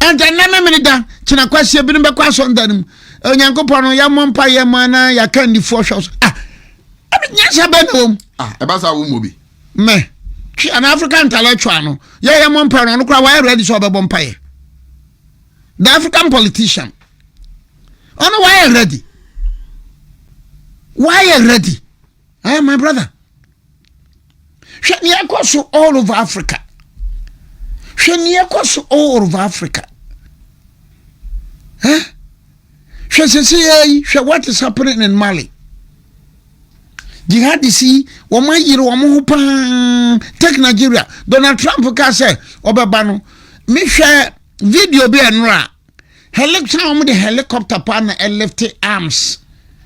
and then Namida, China question, been back on them. Onyankopon ya mompa ye mana ya kan di four shows nyasa benom ebasa wo mobi me an African intellectual no ya mompa no kra why ready so be bompa ye the African politician ono why ready my brother shani akoso all over Africa what is happening in Mali? Jihadisi, take Nigeria. Donald Trump can say, Obabano, me share video be anra. The helicopter partner and left arms.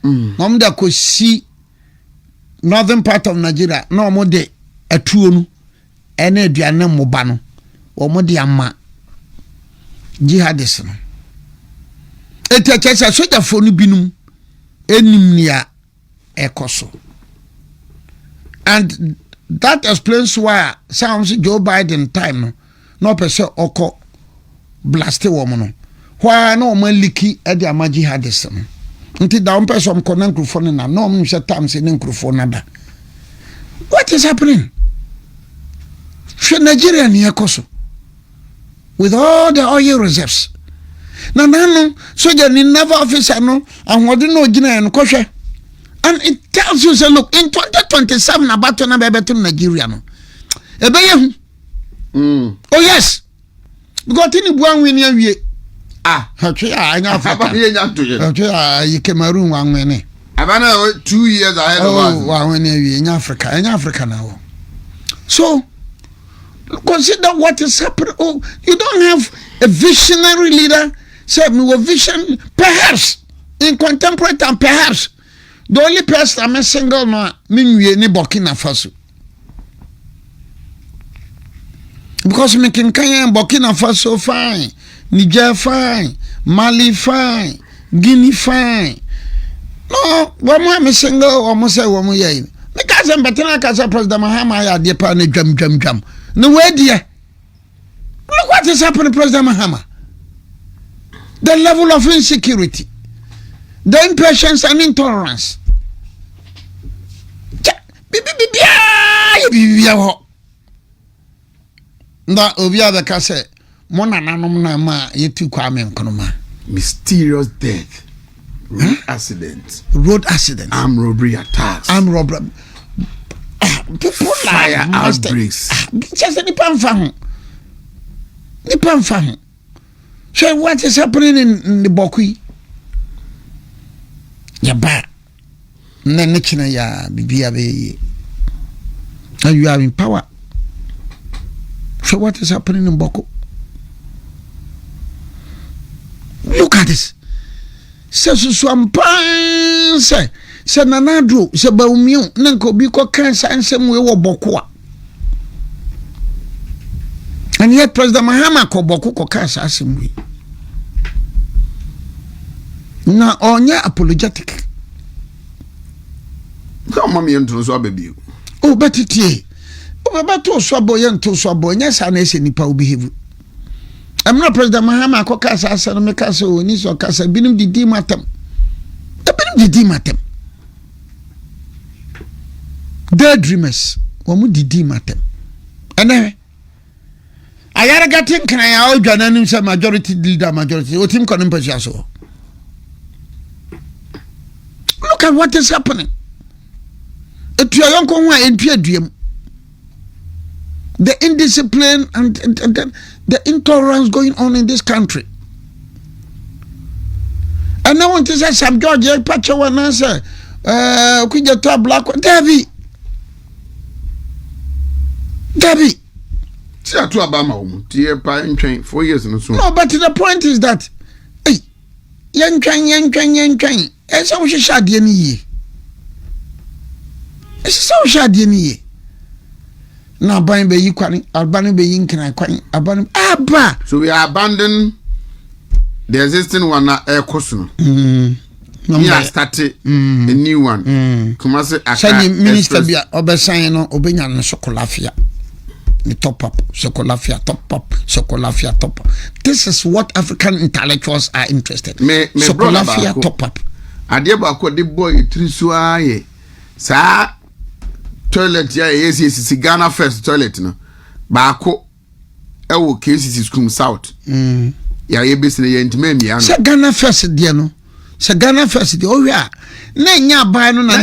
That could see northern part of Nigeria. No more de a tune, any diana mobano, or more diama. Jihadism. Etechesa soja fonu binum enimnia ekoso. And that explains why sounds Joe Biden time no person oko blaste woman. Why no man liki e dia maji hadesem. Nti da person ko na nkrofo na no mo hwe tam se nkrofo na da. What is happening? Nigeria ni ekoso. With all the oil reserves. Na no soldier ni naval officer no ahode no gina en kohwe and it tells you say look in 2027 about na bebe to Nigeria no ebeye oh yes because tini buan wi ni awie hatwe anya Africa hatwe Cameroon wan ne Abana 2 years ahead of us. Oh, wow, in Africa now. So consider what is happening. Oh, you don't have a visionary leader. Say me with vision, perhaps in contemporary time, perhaps the only person I'm a single no me ni Burkina Faso. Because me can Burkina Faso fine, Niger fine, Mali fine, Guinea fine. No, one more me single almost say one more year. Because I'm better like President Mahama ya de pa na jam. No way dear. Look what is happening to President Mahama. The level of insecurity, the impatience and intolerance. Na obia the kase mona nanom na ma yetu kwame nkonoma. Mysterious death. Road accident. Armed robbery attacks. People fire outbreaks. Just nipa mfa ho. So what is happening in the Bokui? Yaba. Nenechina ya bibia be. And you are in power. So what is happening in Boko? Look at this. Se suswampan se nanadro se baumio nanko bi ko kansa ansem we wo Boko. And yet President Mahama ko Boko ko kansa assembly. Na onya apologetic. Come mommy into so baby. Oh betitie. O baba to so boy into so boy nya sa na ese nipa behave. I'm not President Mahama ko kansa asem me kansa oni so kansa binim didi matem. Daydreamers womu didi matem. Ene ayara gatin kan ya o dwana nim se majority leader o team kono mpasi so. Look at what is happening. The indiscipline and the intolerance going on in this country. And now want to say some George Pacha one answer. Could you talk black Debbie? See to Obama, dear by 4 years and so. No, but the point is that young train. It's so shady in ye. It's so shady in ye. Now, buying by you, Albany by ink and I quite abandon. So we abandon the existing one air question. Yeah, started a new one. Kumasi Akari Minister be Obesayano Obenyan Sokolafia. The top up. This is what African intellectuals are interested in. Sokolafia top up. Adiaba ko de boy trisuwa ye sa toilet ya yes Ghana first toilet no ba ko e wo KCC school south ya ye besi ne yentima mia no sa Ghana first de no sa Ghana first de o wi a na nya ban no na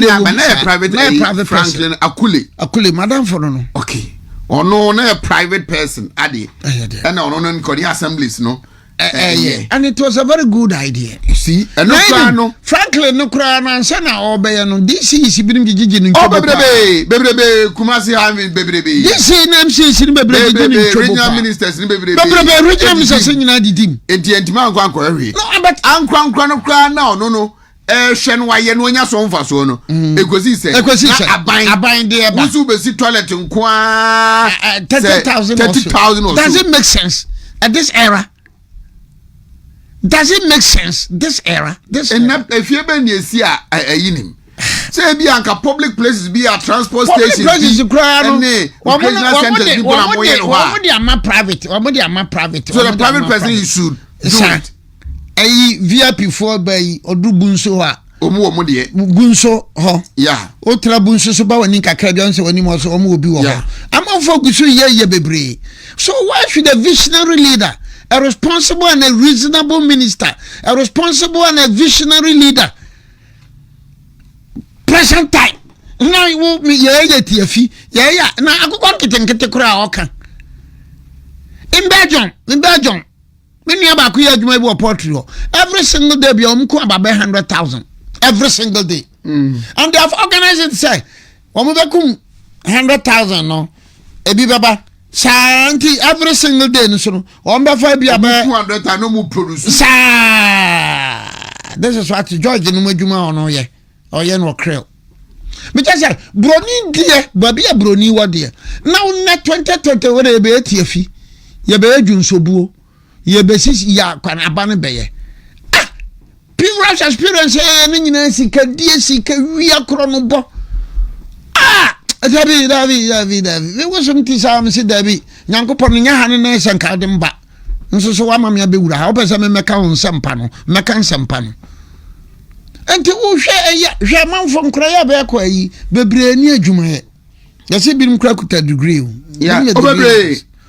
private Franklin Akule madam for no okay ono na a private person ade and ono no ko the assemblies no. And it was a very good idea. See, and no Franklin no cry and sana obey no DC is been gigi oh baby Kumasi have baby DC NMC regional ministers regional ministers in the team entiman kwanko every no but ankwankwa no cry now no hwe no waye no nya so mfa so no egosi se aban there musu be si toilet nkwa 30,000 does it make sense at this era? Does it make sense this era? If you been here, see yinim. Say be anka public places, be a transport station. Places and recreational centers. People are more private. So the private person you should do it. VIP for by Odu Bunso ha. Bunso ho. Yeah. Otra Bunso so ba wani kakra bia nso wani mo so omo obi wo ho. Am focus ye bebre. So why should a visionary leader, a responsible and a reasonable minister, a responsible and a visionary leader, present time now you will me TFI now I go kete kura oka in Belgium when you about every single day be about 100,000 every single day And they have organized it say omubekum 100,000 no ebi baba Santi every single day no so ombefa bia be 200 no mu produce sa this is what George no madwuma ono ye oye no creel me just say broni die babi e broni wo de now na 2020 we dey be etiafi ye be adwunsobuo ye be sisi ya kwana abane beye previous experience ni nyina sika die sika wi akro no bo David we was something sam say David nyankopon nya hane na senka de mba nso so wa mamia be wura ha opese me meka won sempa no meka nsempa no enti wo hwe manfo nkra ya be ko ayi bebre ni adwuma ye yesi bi nkra kuta degree ya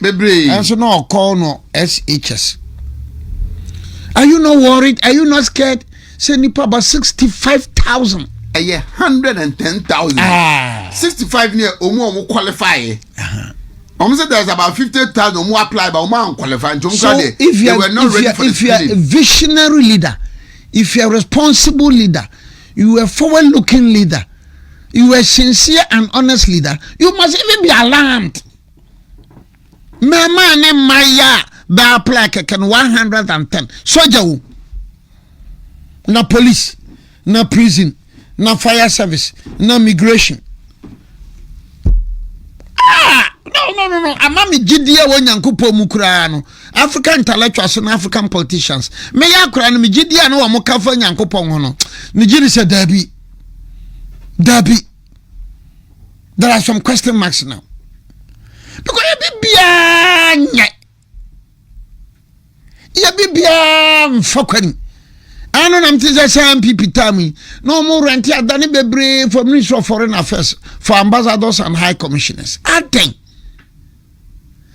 bebre and so no call no SHS. Are you not worried? Are you not scared? Say nipa about 65,000. A year 110,000. 65 near omo qualify. Almost there's about 50,000 more apply but omo qualify. So if you are a visionary leader, if you are a responsible leader, you are a forward-looking leader, you are a sincere and honest leader, you must even be alarmed. Mama ne maya ba apply can 110. Soldier, na police, na prison, na fire service, na migration. No. Amami gidia wo nyankopo mu kura no. African intellectuals and African politicians. Me ya kura no me gidia no wo mo kafa nyankopo ho no. Me gidi say Dabi. There are some question marks now. Because ya bibia mfokwani. Ano na mtiza sa NPP tami. No more renti adani bebre for Ministry of Foreign Affairs, for ambassadors and high commissioners. Aten.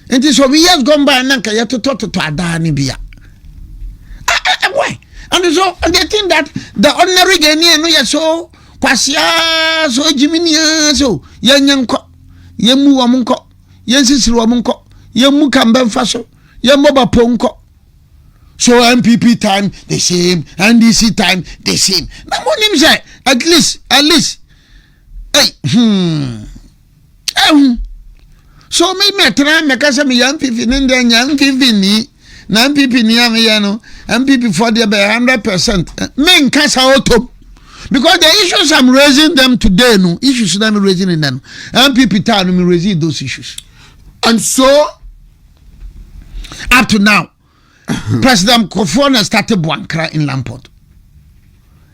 It is over years gone by nanka ya to adani biya. Why? And so and they think that the ordinary Ghanaian no ya so kwasia so jiminia so yanyanko yemu wa munko yensisiri wa munko yemu kamba mfaso yemoba ponko. So NPP time the same, NDC time the same. Now what say at least so me try make us me NPP nende NPP ni na NPP ni ameyano NPP for the 100%. Me nkasa auto because the issues I'm raising them today no issues that I'm raising in them NPP time me raising those issues. And so up to now President Kofona started Buankra in Lamport.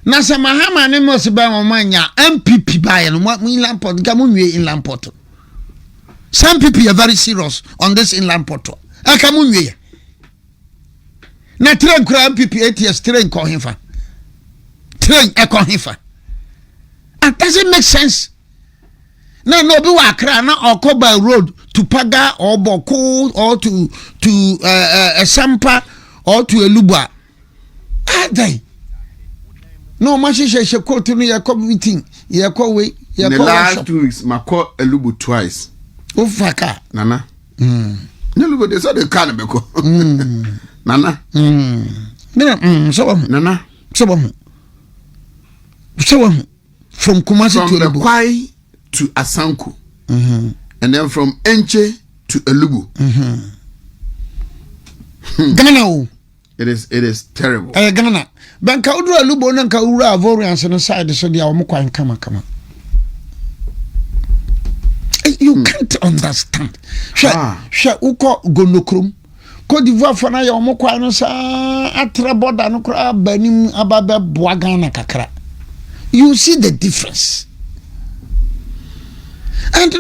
Nasa Mahama ne mo se ba mo manya MPP ba no in Lamport gamunwe in Lamport. Some people are very serious on this in Lamport. Akamunwe. Na train kura MPP ATS train ko himfa. Train e ko himfa. And does it make sense? No be wa Accra na Okoba road to Paga or Boko or to Sampa or to Elubwa. They no much she call to me a meeting. Yeah, call way. In the last 2 weeks, I call Elubu twice. Oh, faka. Nana. Elubu, they saw the cannabis. Nana. So, Nana. So, from Kumasi to Elubu. To Asanku, and then from Enche to Elubu. Ghana, it is terrible. Ghana, Banka Udra Lubo Nanka Ura Vorians on the side, so they are Mukwan come. You can't understand. Sha Uko Gonokrum, Cote d'Ivoire Fana Mukwanos, Atra Boda Nukra, Benim Ababa Boagana Kakra. You see the difference. And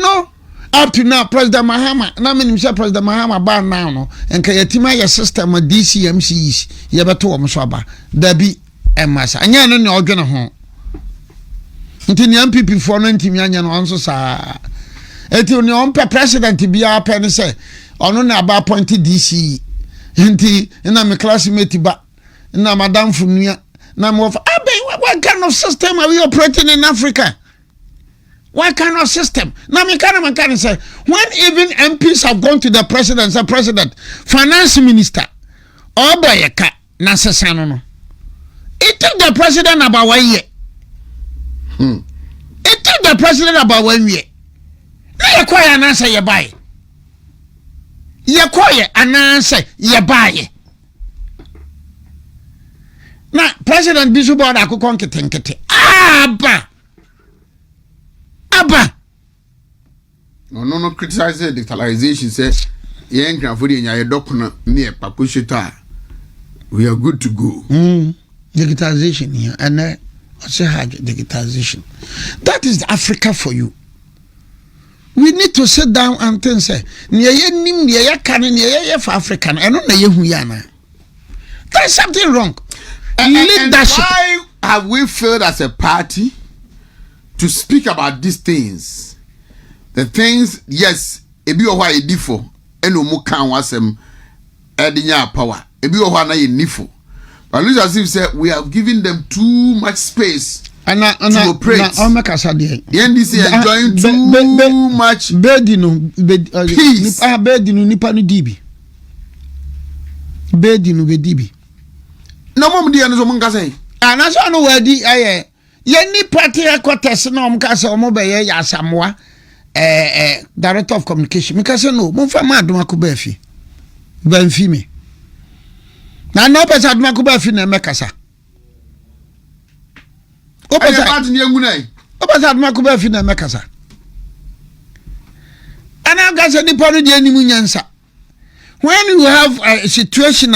up to now, President Mahama, na me say President Mahama ba now no, and kayatima ya system of DCMCs, ya beto o so aba. Da bi emasa. Anya no ne odwene ho. Nti ne MPP for no ntimi anya no onso saa. Eti ne on president bia pa ne say, ono na ba appoint DC. Nti na me classmate ba, na madam funua, na me what kind of system are we operating in Africa? What kind of system? Now, me can say, when even MPs have gone to the president, the president, finance minister, or Bayaka, Nasasano, it took the president about 1 year. It took the president about 1 year. Now you quiet and answer your buy. You quiet and answer your buy. Now President Bishop Boadu could conquer Tenkete. Abba. No criticize the digitalization. Say, young Crawford in your document near Papushita. We are good to go. Digitalization here, and I say digitalization. That is Africa for you. We need to sit down and think, say, for African. I don't know who there's something wrong. And why have we failed as a party to speak about these things? The things, yes, ebi owa edifo, eno mu kan wasem edinya power. Ebi owa na ye nifo. But look as if say we have given them too much space to operate. The NDC enjoying too much peace. Bedinu nipa no dibi. Bedinu be dibi. No mom di anu so mun ka say. Anaso no wadi aye. Ye nipa te akotese na om ka say omo be ye yasamwa. Director of communication. Because no, mon fama aduma ko ba fi. Ban fi me. Na no pesa aduma ko ba fi na mekasa. O pesa aduma ko ba fi na mekasa. Ana gasa ni panu di animu nyansa. When you have a situation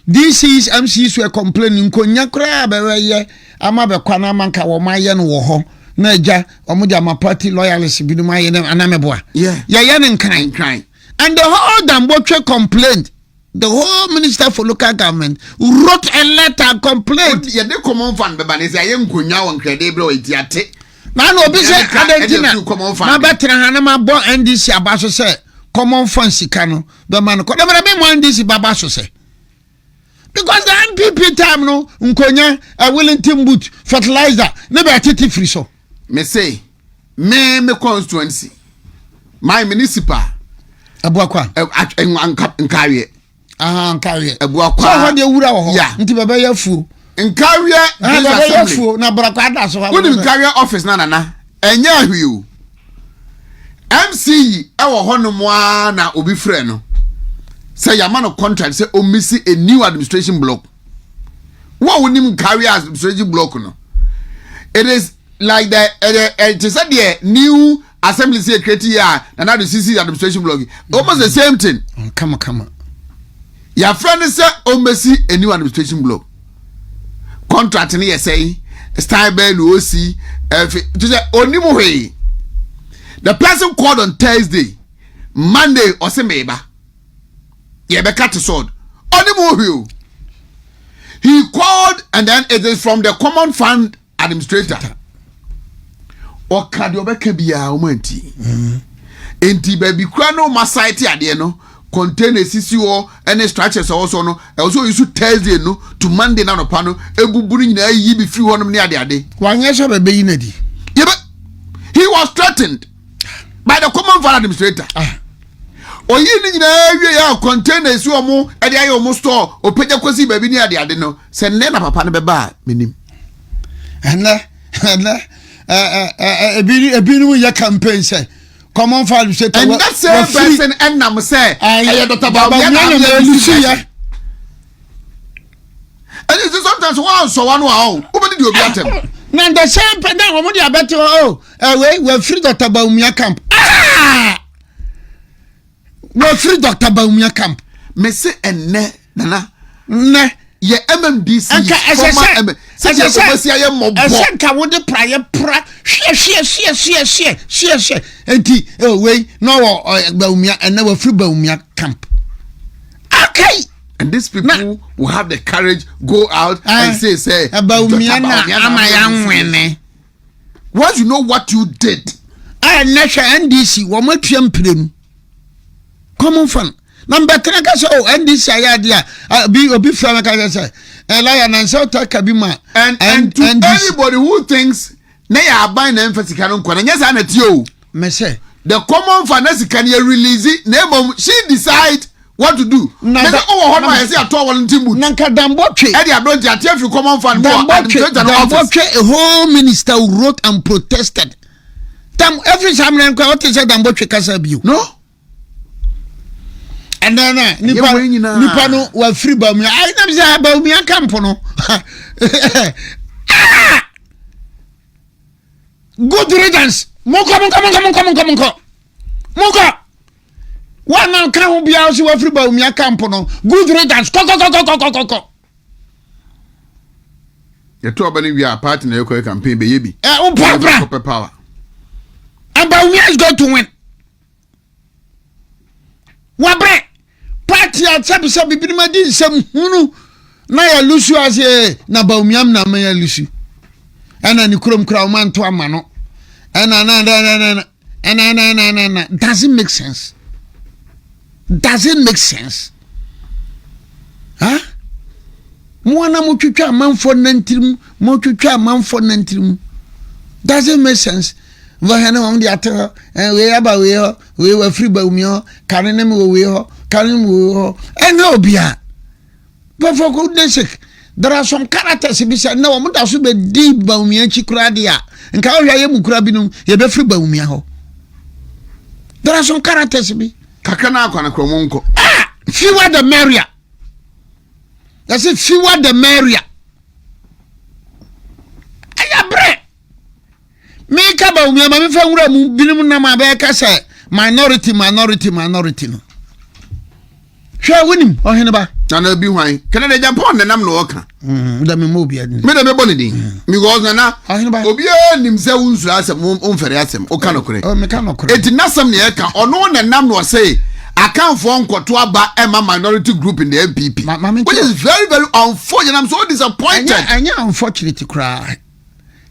DCs, MCs were complaining konya kra ba ye ama be kwana manka wo maye no wo ho. Naja omuja ma party loyalists bi no maye na anameboa. Yeah. Ya nen crying. And the whole Dambotwe complained. The whole Minister for Local Government wrote a letter complaint. Yeah, they come on fan beba say aye nkonya won krede bre o itiate. Na no obi say adentina. Na betra hanama bo NDC abaso say common fund sika no be man ko. Na be mo NDC baba so say. Because the NPP time no nkonya a Wellington boot fertilizer na be atiti free so. Me say me constituency my municipal Abuakwa Nkawie Nkawie Abuakwa so ho de wura wo ho nti baba yafu Nkawie baba yafu na Abuakwa da so ha wo Nkawie office na enya ahwiu MC e wo ho no mo na obi frɛ no say ya man of contract say o missing a new administration block what we name Nkawie administration block no it is like the to say the new assembly secretary here and now the CC administration block almost the same thing. Come on. Your friend is almost a new administration block. Contract in here say style bell OC to say only the person called on Thursday, Monday or Semeba. Yeah, be cut sword. Only he called and then it is from the common fund administrator. Or cardiobeka bia omanti enti baby kra no masite ade no contain a CCO any structures also no also use Thursday no to Monday na no pa no ebuburu nyina yi bi free honom ne ade wanye so bebe yi na di he was threatened by the common fund administrator oyi ni nyina wie ya contain a CCO mo ade ayo mo store opeja kwasi baby ne ade no se ne na papa no beba menim ebinu ya campaign say common fund say and that same person and nam say Dr. Boadu na and it's sometimes one so one wow who did you be atem na the same person omo dey abet we free Dr. Boadu camp we free Dr. Boadu camp me say enne nana ne ye MMDC former ka wo de praye pra hwe enti we no Baumia and never free Baumia camp. Okay, and these people will have the courage go out and say Baumia am wene. Once you know what you did, I nature NDC wo matwam prem common fund number 3 ka so NDC idea be obi from ka say Elia and so Kabima and to anybody who thinks na ya buy na emphasis kan nko na nyesa na tio me say the common finance can you release it name she decide what to do. Na Mese owo ho no I say ato won ntimu. Nanka Dambotwe. E dey abroad ati afi common fund for Dambotwe a whole minister who wrote and protested. Every time what is that Dambotwe kasa bio. No. And then nipa no wa free Baumia. I never say Baumia camp no. Good riddance. Moko. One man can be out to every Baumia camp no. Good riddance. Ko. You two abani we are part in the campaign be yebi. Power. And Baumia is going to win. Wabre party at sabi bi ma di nsam hunu na ya lusu ase na Baumiam na ma ya lusu. Ana ni krom kra o man to ama no. Na doesn't make sense. Doesn't make sense. Huh? Mwana mo twitwa manfo nantirim, mo twitwa manfo nantirim. Doesn't make sense. Boahen on the atter we aba we were free Baumia, Kanem we and no bia. But for goodness sake, there are some characters if you say no, I'm not be deep Baumia Chikradia and Kaya Mukrabinum, ye be free Baumia. There are some characters be Kakana kwana kromonko. Fewer the merrier. That's it, fewer the merrier. Ayabre. Make up a woman, my friend, Binum say minority no. Shall win him or Henneba. And be why. Can I jump on the name no worker? Let me move here. Madame Bonnie. Because now, Obiri himself as a unferiasm or canocre. Oh, mechanical. It is not some near or no one and none will say. I can't form Kotuaba Emma minority group in the NPP. Which is very, very unfortunate. I'm so disappointed. And yeah, unfortunate to cry.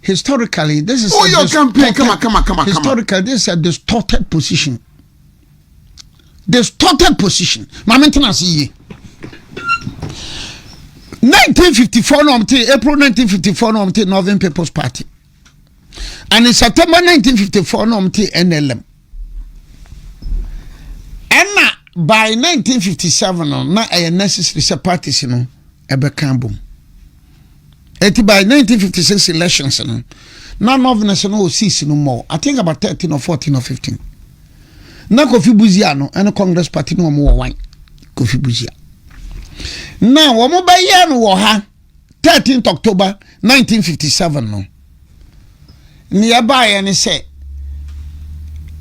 Historically, this is your campaign. Come on. Historically, this is a distorted position. Distorted position. My maintenance ye. 1954 April 1954 Northern People's Party. And in September 1954 NLM. And by 1957 na a necessary parties no ebe boom. By 1956 elections none of us no cease no more. I think about 13 or 14 or 15. Na Kofi Buzia no and Congress party no more wine. Kofi Buzia. Now wo ba ye no wo ha 13th October 1957 no. Ni abaye ne say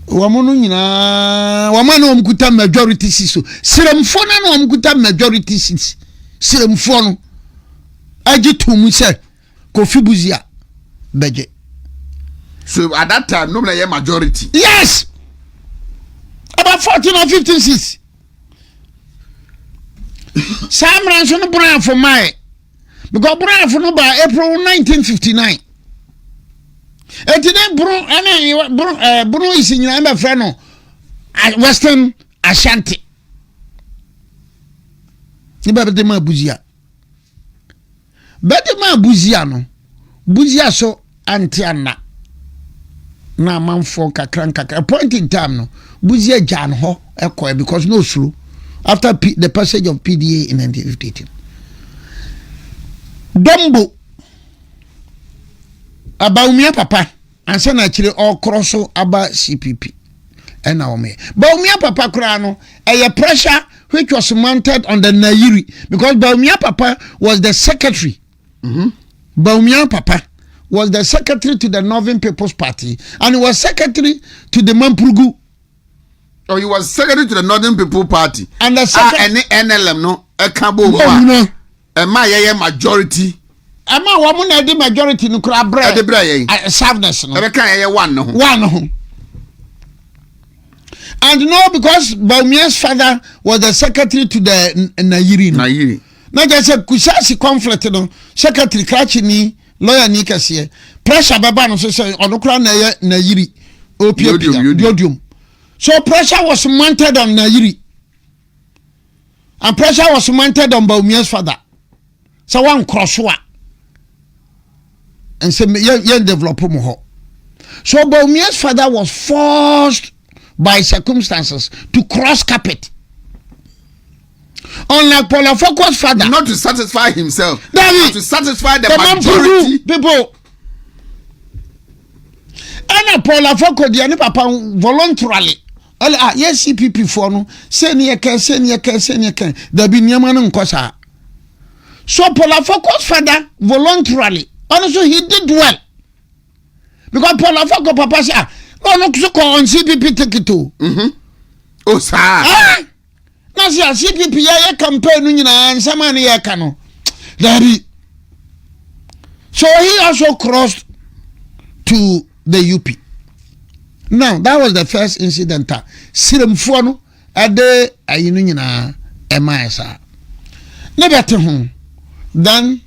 Wamonu nyina wamana omkuta majority seats so seremfo na omkuta majority seats seremfo no agitum say Kofi Buzia beje. So at that time no be majority. Yes, about 14 or 15 seats. Sam Ranson Brown for my because Brown for no by April 1959. Etine Bruno is in your friend Western Ashanti. Bedema Buzia. Bedema Buziano. Buzia so antiana. Na manfo kakranka. A point in time no. Buzia Jan ho ekwe because no through after the passage of PDA in 1958. Dombo Baumia papa and say actually all crosso aba CPP and now me Baumia papa krano a pressure which was mounted on the Nairi because Baumia papa was the secretary. Baumia papa was the secretary to the Northern People's Party and he was secretary to the Mampurugu. Oh, he was secretary to the Northern People's Party and the secretary NLM no a cabo a my majority. Ama woman na the majority no kura bre. The bre servness no. E kan ye one no. One. And no, because Baumia's father was the secretary to the Nairi. Na just say kusasi conflict no secretary krachi ni lawyer ni kase pressure baba no so say onokura na Nairi odium. So pressure was mounted on Nairi. And pressure was mounted on Baumia's father. So one crosswa. And say yen develop mo. So Baumia's father was forced by circumstances to cross carpet Unlike Paul Afoko's father. Not to satisfy himself. David, to satisfy the majority. majority. People. And Paul Afoko, the papa voluntarily. Yes, CPP for no. Senior can. There be Niaman Kosa. So Paul Afoko's father voluntarily. Also, he did well. Because Paul Afoko papa said, "Oh, no, so on CPP take it too." Oh, sir. Now see, CPP ya campaign and some money ya cano. Daddy. So he also crossed to the UP. Now that was the first incident. Sirim Fono at the Ayunina MISA. Never to home. Then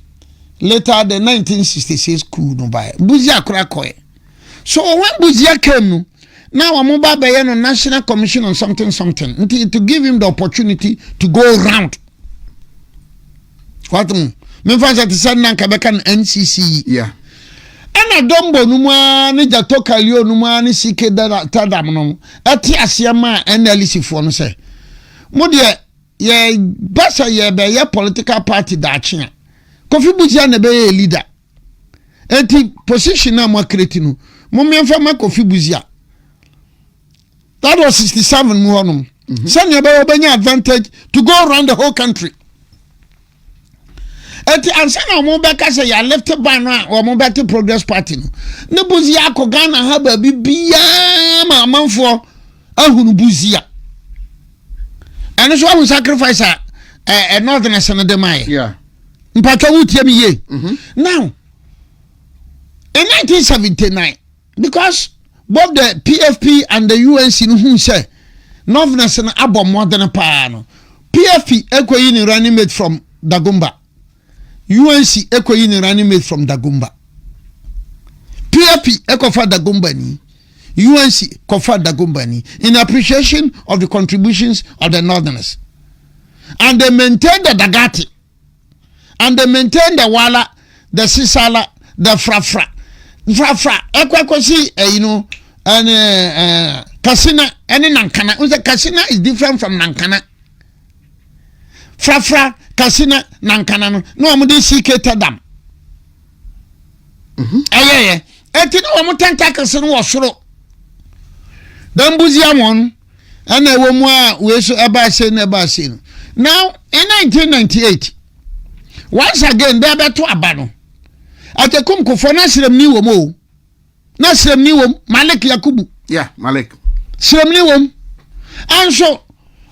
later the 1966 coup no by Buzia Krakoy. So when Buzia came, now I'm about by a National Commission on something to give him the opportunity to go around. What me fancy to send Nankabekan NCC. Yeah. Ana dombo numa ni jatoka lio numa ni sike tadam no ati asiama NLC fo no se mo de ye basa ye be ye political party da achia Kofi Buzia na be ye leader enti position na mo create no mo memfa ma Kofi Buzia that was 67 mu honom sanya be obenya advantage to go around the whole country. Eti ansana mo beka say ya left ban o mo beti Progress Party no ne Buzia akogana ha ba bibia ma amanfo ahunu Buzia ene so won sacrifice a northerners na dem aye Yeah. mpaka wutie mi ye now in 1979 because both the PFP and the UNC no who say northerners na abo modern pa no PFP ekoyi ni running mate from Dagomba UNC ekoyi ni running mate from Dagomba. PFP ekofa Dagomba ni. UNC kofa Dagomba ni in appreciation of the contributions of the northerners. And they maintain the Dagati. And they maintain the Wala, the Sisala, the Frafra. Frafra eko si you know and Kasina and Nankana. Kasina is different from Nankana. Frafra Kasina Nankana no amudi sike tadam ayeye eti no mo tentacle no wosoro dan Buzia won ana ewo mu a we so eba se na eba se no. Now in 1998 once again there beto aba no atekum kofo na sirem ni wo mo na sirem ni wo Malik Yakubu. Yeah, Malik Sirem ni wo anso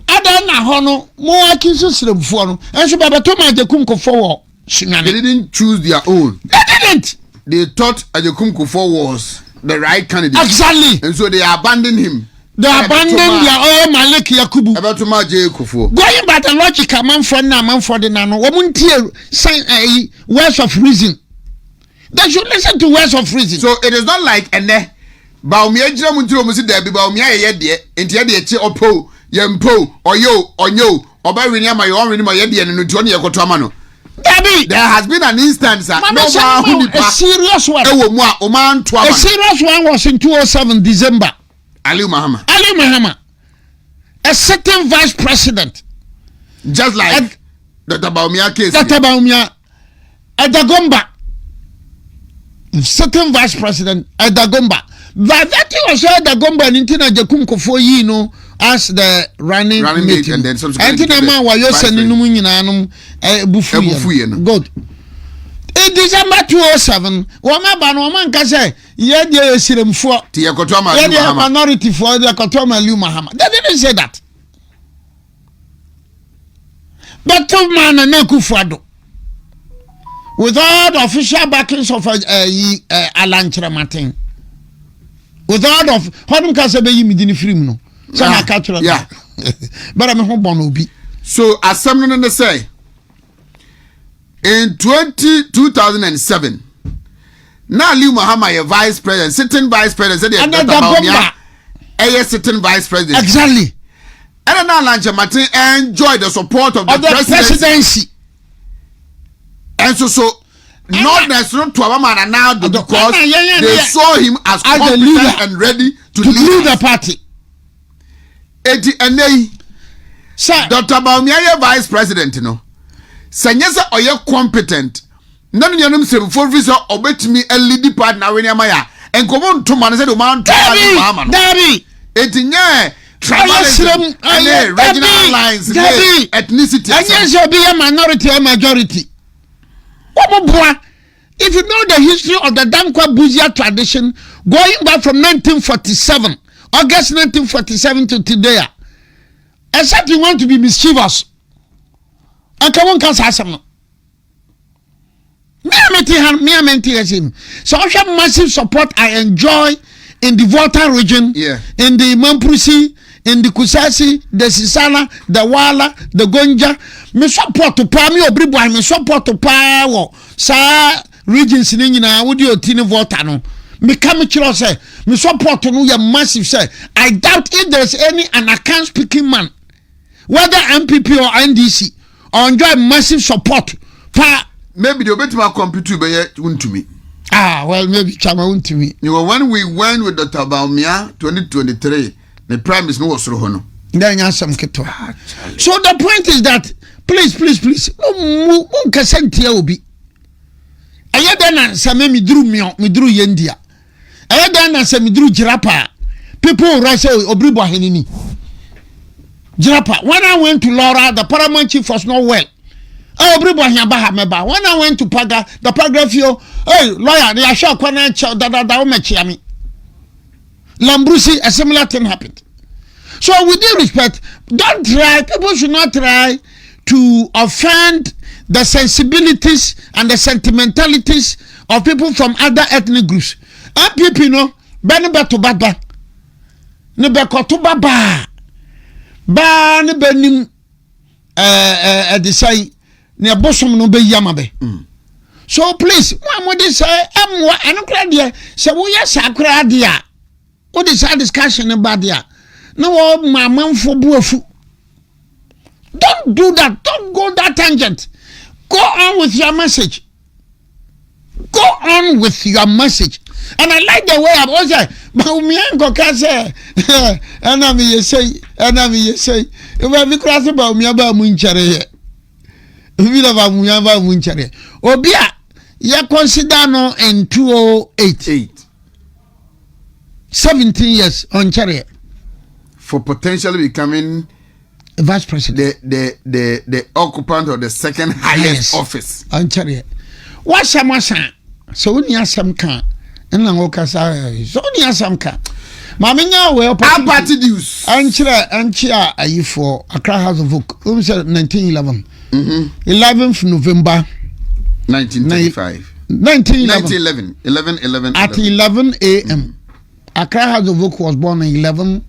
Ada na hono mo akiso siremfo no enso baba to ma Ajekum Kofo wo Sunyane. They didn't choose their own. They didn't. They thought Ajekum Kofo was the right candidate. Exactly. And so they abandoned him. They abandoned their own Malik Yakubu. About to J. Kofo. Going by the logic man for the nano woman sign words of reason. They should listen to words of reason. So it is not like ene Baumia Jamuntro Musi Debi Baumia Yedi into the Opo. Yempo oyo onyo oba winia my own winia yedi enu Johnny Ekotomano. David, there has been an instance a serious one. A serious one was in 2007 December. Ali Mahama. A certain vice president, just like Dr. Baumia case. Dr. Baumia at Dagomba. Certain vice president at Dagomba. But that was Dagomba and Intina Ajekum Kofo yi no as the running mate, and then subsequently Antina wa yo sending no bufu good. In December 2007 wama ba no man ka say ye dey siremfo ti yakotoma minority for the yakotoma Liu Mahama. They didn't say that. But two man na Kufuado without official backings of Alan Chiramatin, without of Hodum Kasabe Yimidini Film no. Yeah. But I'm home Bonobi. So as someone say in 2007 now Liu Mahama a vice president, sitting vice president said a sitting vice president. Exactly. And now Lancha Martin enjoyed the support of the presidency. And so not necessarily to a man now because they saw him as competent and ready to lead the party. And Sir, Dr. Bawumia vice president no. Sanyesa oye competent. Nanu yanum se for visa obetimi a lead partner when yamaya. Enkomo ntoma na se do man to Bahama. Dabi. Etinye tribalism and regional lines, ethnicity. And yes, you'll be a minority or majority. If you know the history of the Dankwa Buzia tradition, going back from 1947, August 1947 to today, except you want to be mischievous, and come on, can't ask him. So I have massive support I enjoy in the Volta region, in the Mamprusi, in the Kusasi, the Sisala, the Wala, the Gonja. Me support to pa me Obiri Boahen, me support to pa wo sa regions ni nyina wo di otini Volta no. Me come chiro say me support no ya massive say. I doubt if there is any an account speaking man, whether MPP or NDC, or enjoy massive support. Pa maybe the betima computer be to me. Well, maybe Chama won't to me. You know, when we went with Dr. Bawumia 2023, the prime minister was Rohono. Then you some keto. So the point is that please. Kasenti obi. Ayeda na same mi dru yendia. Ayeda na same mi dru jirapa. People rush Obiri Boahen ni. Jirapa. When I went to Laura, the paramount chief was not well. Obiri Boahen ba meba. When I went to Paga, the paragraphio, hey lawyer, they are sure kwana da mechi ami. Lambrusi, a similar thing happened. So with due respect, don't try, people should not try to offend the sensibilities and the sentimentalities of people from other ethnic groups. MPP no, bani beto baba. Ne bekoto baba. Ba ne benim decide ne bosom no be yamabe. So please, what they say, I don't cry there. So we are sacred dia. What is our discussion about there? No, my man for buafu. Don't do that. Don't go that tangent. Go on with your message. Go on with your message. And I like the way I was saying, Bawumia go say, enemy you say, if I cross about me about munchare. If you have a munchare. Obia, you consider no in 2008. 17 years on chariot. For potentially becoming a vice president, the occupant of the second highest office on chariot. What some so when you have some can and Langokasa, so when you have some can. Mamma, well, party dues. Anchia, are you for Accra House of Oak? 1911. 11th November 1935. 1911. At 11 a.m. Accra House of Oak was born on 11th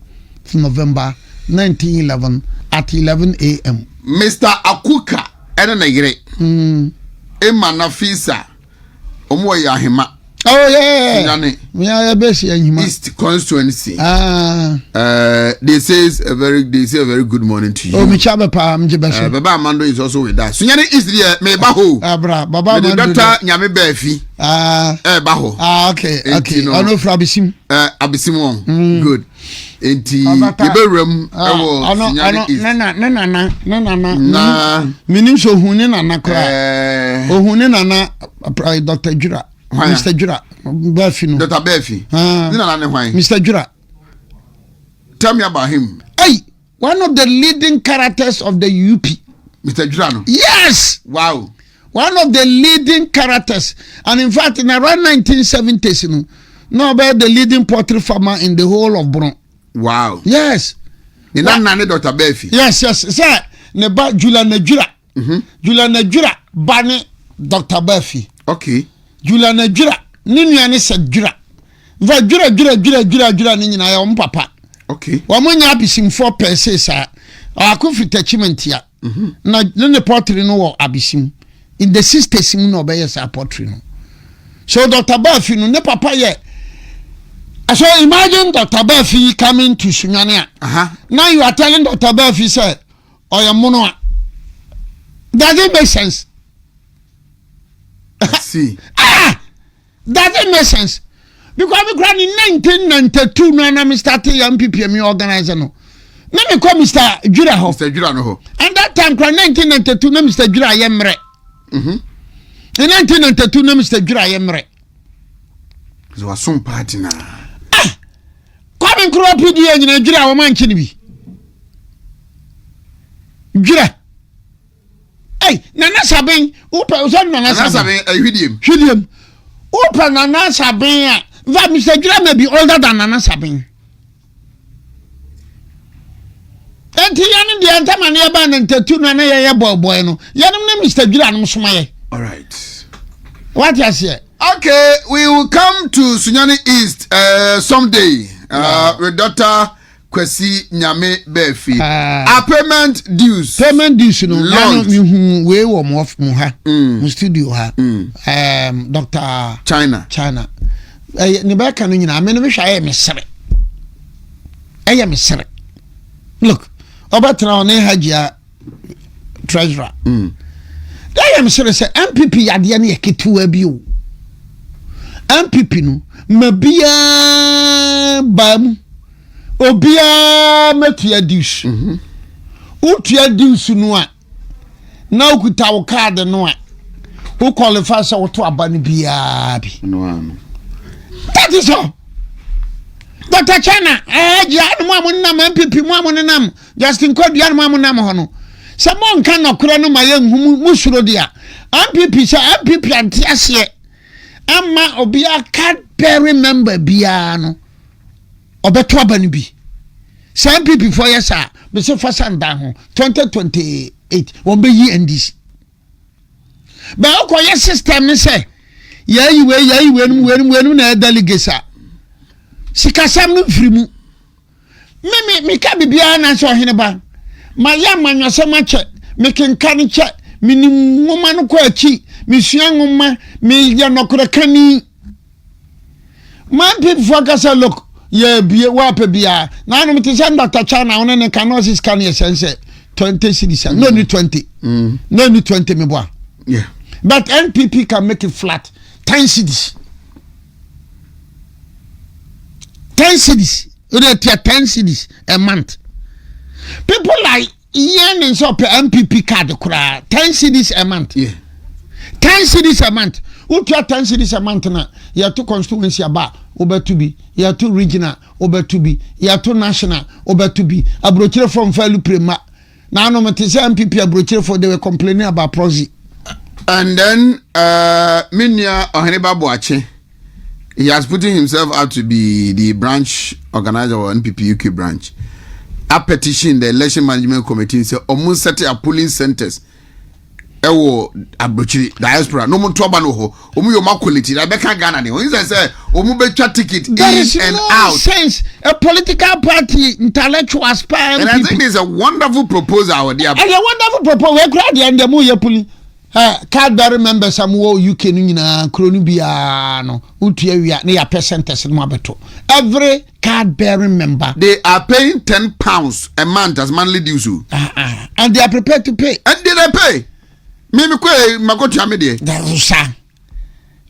November 1911 at 11 a.m. Mr. Akuka, Edenegre, Emma Nafisa, Omo Yahima. Oh yeah, East constituency. They say a very good morning to you. Oh, Michaba Pam Jibas. Baba Amando is also with us. Sunyani is the Mebaho. Baba Doctor Nyame Befi. Baho. Okay. I know for Abisim. Abisim. Good. Enti Iberum. No. Minim so hunina na kra. Oh hunina na Dr. Jura. Mr. Jura, Befi. Dr. Befi. Mr. Jura. Tell me about him. Hey, one of the leading characters of the UP. Mr. Jurano. Yes. Wow. One of the leading characters. And in fact, in around 1970s, no about the leading poultry farmer in the whole of Bron. Wow. Yes. In that Dr. Befi. Yes. Sir, Neba Juliana Jura. Juliana Jura, Bani Dr. Befi. Okay. Juliana Jura, Niniani said Jura. Jura, Nina, your papa. Okay. When you have seen 4 pesos, sir, I could fit attachment here. Now, the pottery no abisim. In the system, no bias a pottery. So, Dr. Befi, no papa yet. So, imagine Dr. Befi coming to Sunyania. Now you are telling Dr. Befi, sir, or your mono. Does it make sense? See. Does it make sense? Because we in 1992, when I started NPP, me organizer no. na me call Mr. Jura ho. Mr. Jura no ho. And that time 1992 na Mr. Jura yemre. In 1992 na Mr. Jura yemre. So wasum party na. Kwame Nkuro PDA nyina Jura wo man kini bi. Jura. Hey, Nana Sabin, upa so Nana Sabin, Hidiem. Hidiem. Upa Nana Sabin. That Mr. Jura may be older than Nana Sabin. Enti yanu di anta mani aba na ntetu na ye boy no. Yanu na Mr. Jura no somaye. All right. What you say? Okay, we will come to Sunyani East someday. With Dr. Kwesi Nyame Befi. Payment dues. Payment dues no. We wo mo ha. Mo studio ha. Dr. China. Ni ba kan nyina me no me hwa me sere. Me sere. Look, obatna on hajia treasurer. I am sure say NPP yade na yeketu abi o. NPP no mabia bam obia metua dues. Utua dues no a na ukuta wo card no a who qualify so to abani bia bi. No. That is all. Dr. China, Jan Mamunam, MPP Mamunam, Justin Codian Mamunam Hono. Someone cannot crown my young Musrodia. MPP, sir, MPP and Tiasia. Amma Obia can't bear member Biano. Obetwabani be. Some people for yes, sir, Mr. Fasan down 2028 won't be ye NDC. But okay, yes, system, say, you when delegate. Sikasam no frimu me ka bibia na so hene ba ma ya manwase ma che me kenka ne che me ni nwoma no kwa achi me sua nwoma me ya nokora kani man people focus look ye bie wa pa bia na no me te say Dr. China one ne canosis can ye sense 20 cities no ni 20 no ni 20 me boa yeah but NPP can make it flat 10 cities 10 cities, 10 cities a month. People like yen and so MPP card 10 cities a month. Yeah. 10 cities a month. What 10 cities a month na? You have two constituency about over to be, you have two regional over to be, you have two national over to be. A brochure from Falu Prima. Now no matter MPP a brochure for they were complaining about Prozi. And then Minya Oheneba Boache. He has put himself out to be the branch organizer of NPP UK branch. A petition the election management committee say almost set up polling centers. Ewo abrochiri diaspora no mo toba no ho omu yo quality na beka Ghana ne he say omu betwa ticket in and out. Sense a political party intellectual aspire. And I think it's a wonderful proposal there. And a wonderful proposal we grad and the mo ye puli. Card bearer members some UK nyina kronu bia no utua wia na ya percentage no abeto every card bearing member they are paying £10 a month as monthly dues and they are prepared to pay and they pay me kwe makotu amede darusa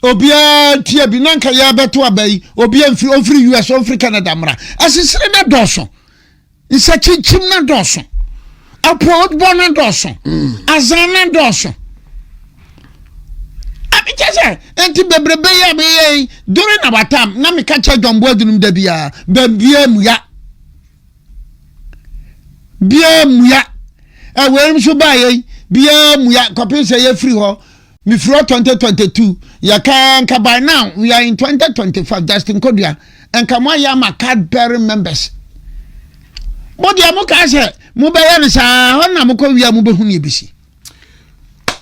obia tia bi nanka ya beto abai obia mfiri US mfiri Canada mra asisire na doso isa chichim na doso apod bona doso azana doso Abijase enti bebrebe ya be during our time na me ka che John Boadu num da bia bia muya we so ba ye bia muya kopin say ye free ho me free 2022 ya kan ka by now we are in 2025 Justin Kodua and come ya ma card bearing members body amuka say mu be ye ni sa ho na mu ko wi amu be hu ne bisi.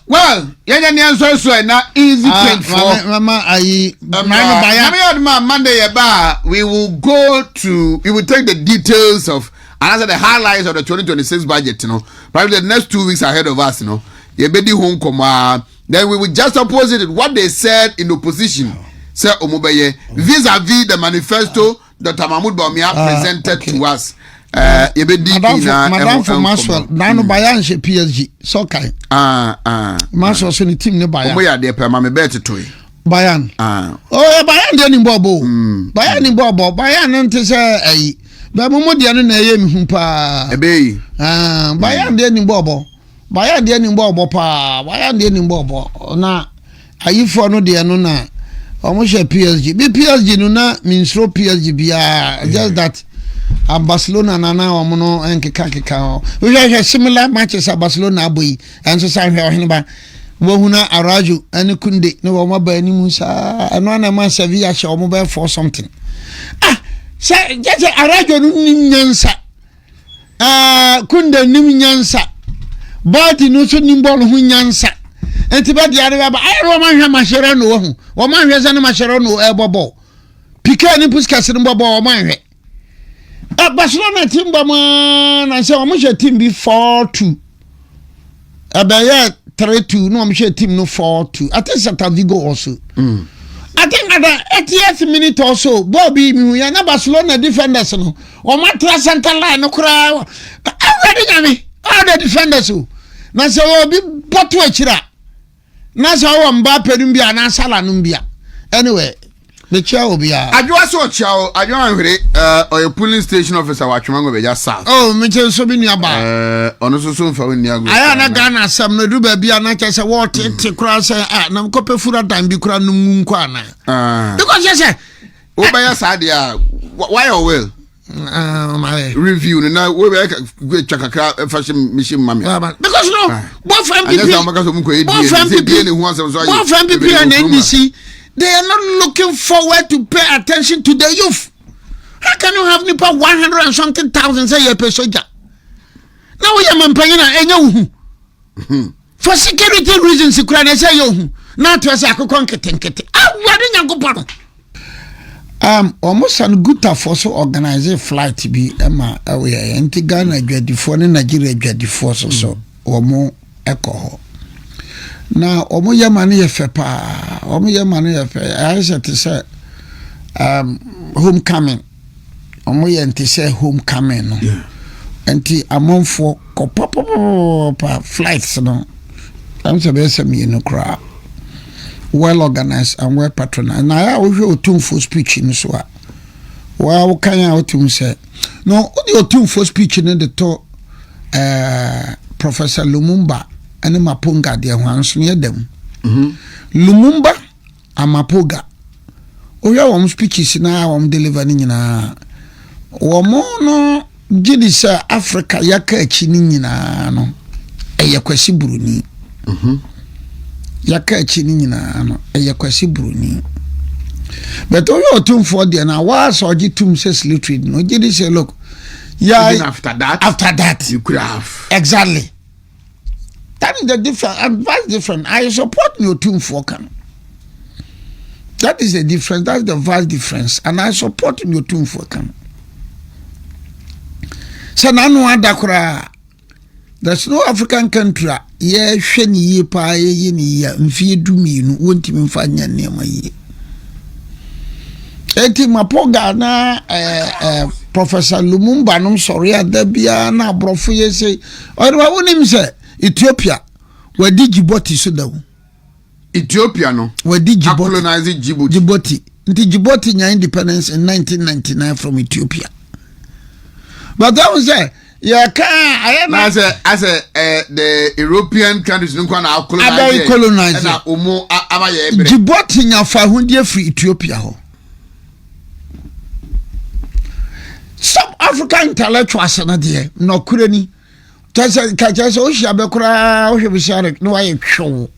Well, yanya so na easy paid for mama Monday we will take the details of and answer the highlights of the 2026 budget, probably the next 2 weeks ahead of us, ye bedi home koma. Then we will just opposite what they said in opposition. Say omobeye vis-a-vis the manifesto Dr. Mahmoud Bawumia presented to us. Madam for Maxwell, Nano Bayan she PSG, so kai. Maxwell so the team ne Bayan. Omo ya de pe ma me bet to yi. Bayan. Oh, Bayan de ni bobo. Bayan ni bobo. Bayan nte say ba mo de no na ye mi hu pa Ebe. ba ya de ni bobo pa ba ya de ni bobo na ayifo no de no na omo she PSG bi PSG no na minstro PSG bia just that Barcelona na omo no enkeka we have similar matches at Barcelona boy and so say he ba wo huna Arajo and Kunde no omo ba ni musa eno na man Sevilla she omo ba for something say just Arajo no nim nyansa Kunde nim nyansa Boadu no so nim ball hu nyansa enti ba dia re ba ai ro man hwa mashere no wo hu wo man hwe zane mashere no e bobo pika ni Puskas no bobo wo man hwe Barcelona team ba man na say wo mo team bi 4-2 abaya 3-2 no mo team no 4-2 I think Celta Vigo also I think at the 80th minute or so Bobby mi ya na Barcelona defenders no wo ma tra center line no kura already nyame all the defenders na say wo bi boto akira na say wo Mbappe dum bia na Salah num bia anyway the chair bia adwa so chair adwa hwere or polling station officer wa twema go be ja south oh me che so bi nua ba ono so so mfa woni ago aya na Ghana sam na du ba bia na che say wo tete kura say na mkope fura dan bi kura num nko ana because you say wo ba ya sadia why or well my review na we be chakakra fashion mission mami because no both MPP and NDC they are not looking forward to pay attention to the youth. How can you have nipa 100 and something thousand say you pay soldier? Now we are mampanyina enyo for security reasons you can say yo na to say akokon ketenkete awade nyankopon almost an good for so organize a flight be ema we enti Ghana adwadifo ne Nigeria adwadifo so omo ekoho na omo yamane ye fe pa omo yamane ye fe I said to say homecoming omo ye enti say homecoming no enti amonfo ko pa flights no am say be some you know crowd well organized and well patronized. Now I will show two for speech in so well can I to say no your two for speech in the talk Professor Lumumba and Mapunga dear ones near them. Lumumba and Mapoga. Oh yeah, speeches now delivering in a no Gidis Africa yaka chinina no yakwasi bruni yaka chini nyina no yakwasi bruni but oyo tum for there na was oji tum says literally no Gidis say look yeah even after that you could have exactly that is the difference and vast different I support your tum for can that is the difference that's the vast difference and I support your tum for can so nanu adakura there's no African country ye hweni ye pa ye ni ya mfie duminu wontimi mfa nya nema ye enti Mapoga na Professor Lumumba no sorry adabia na abrofo ye say orwa wonim say Ethiopia wadi Djibouti so dawo Ethiopia no wadi Djibouti colonize Djibouti nti Djibouti nya independence in 1999 from Ethiopia but that was say yeah, as the European countries no can colonize na omo abaye ebre Djibouti nya fa hundie free Ethiopia ho some African intellectuals na de no kurani kacha o hia be kura o hwe be share no waye twu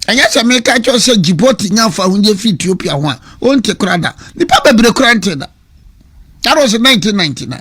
anya se me ka cho se Djibouti nya fa hundie free Ethiopia ho a o nte kura da nipa bebre kura nte da. That was in 1999.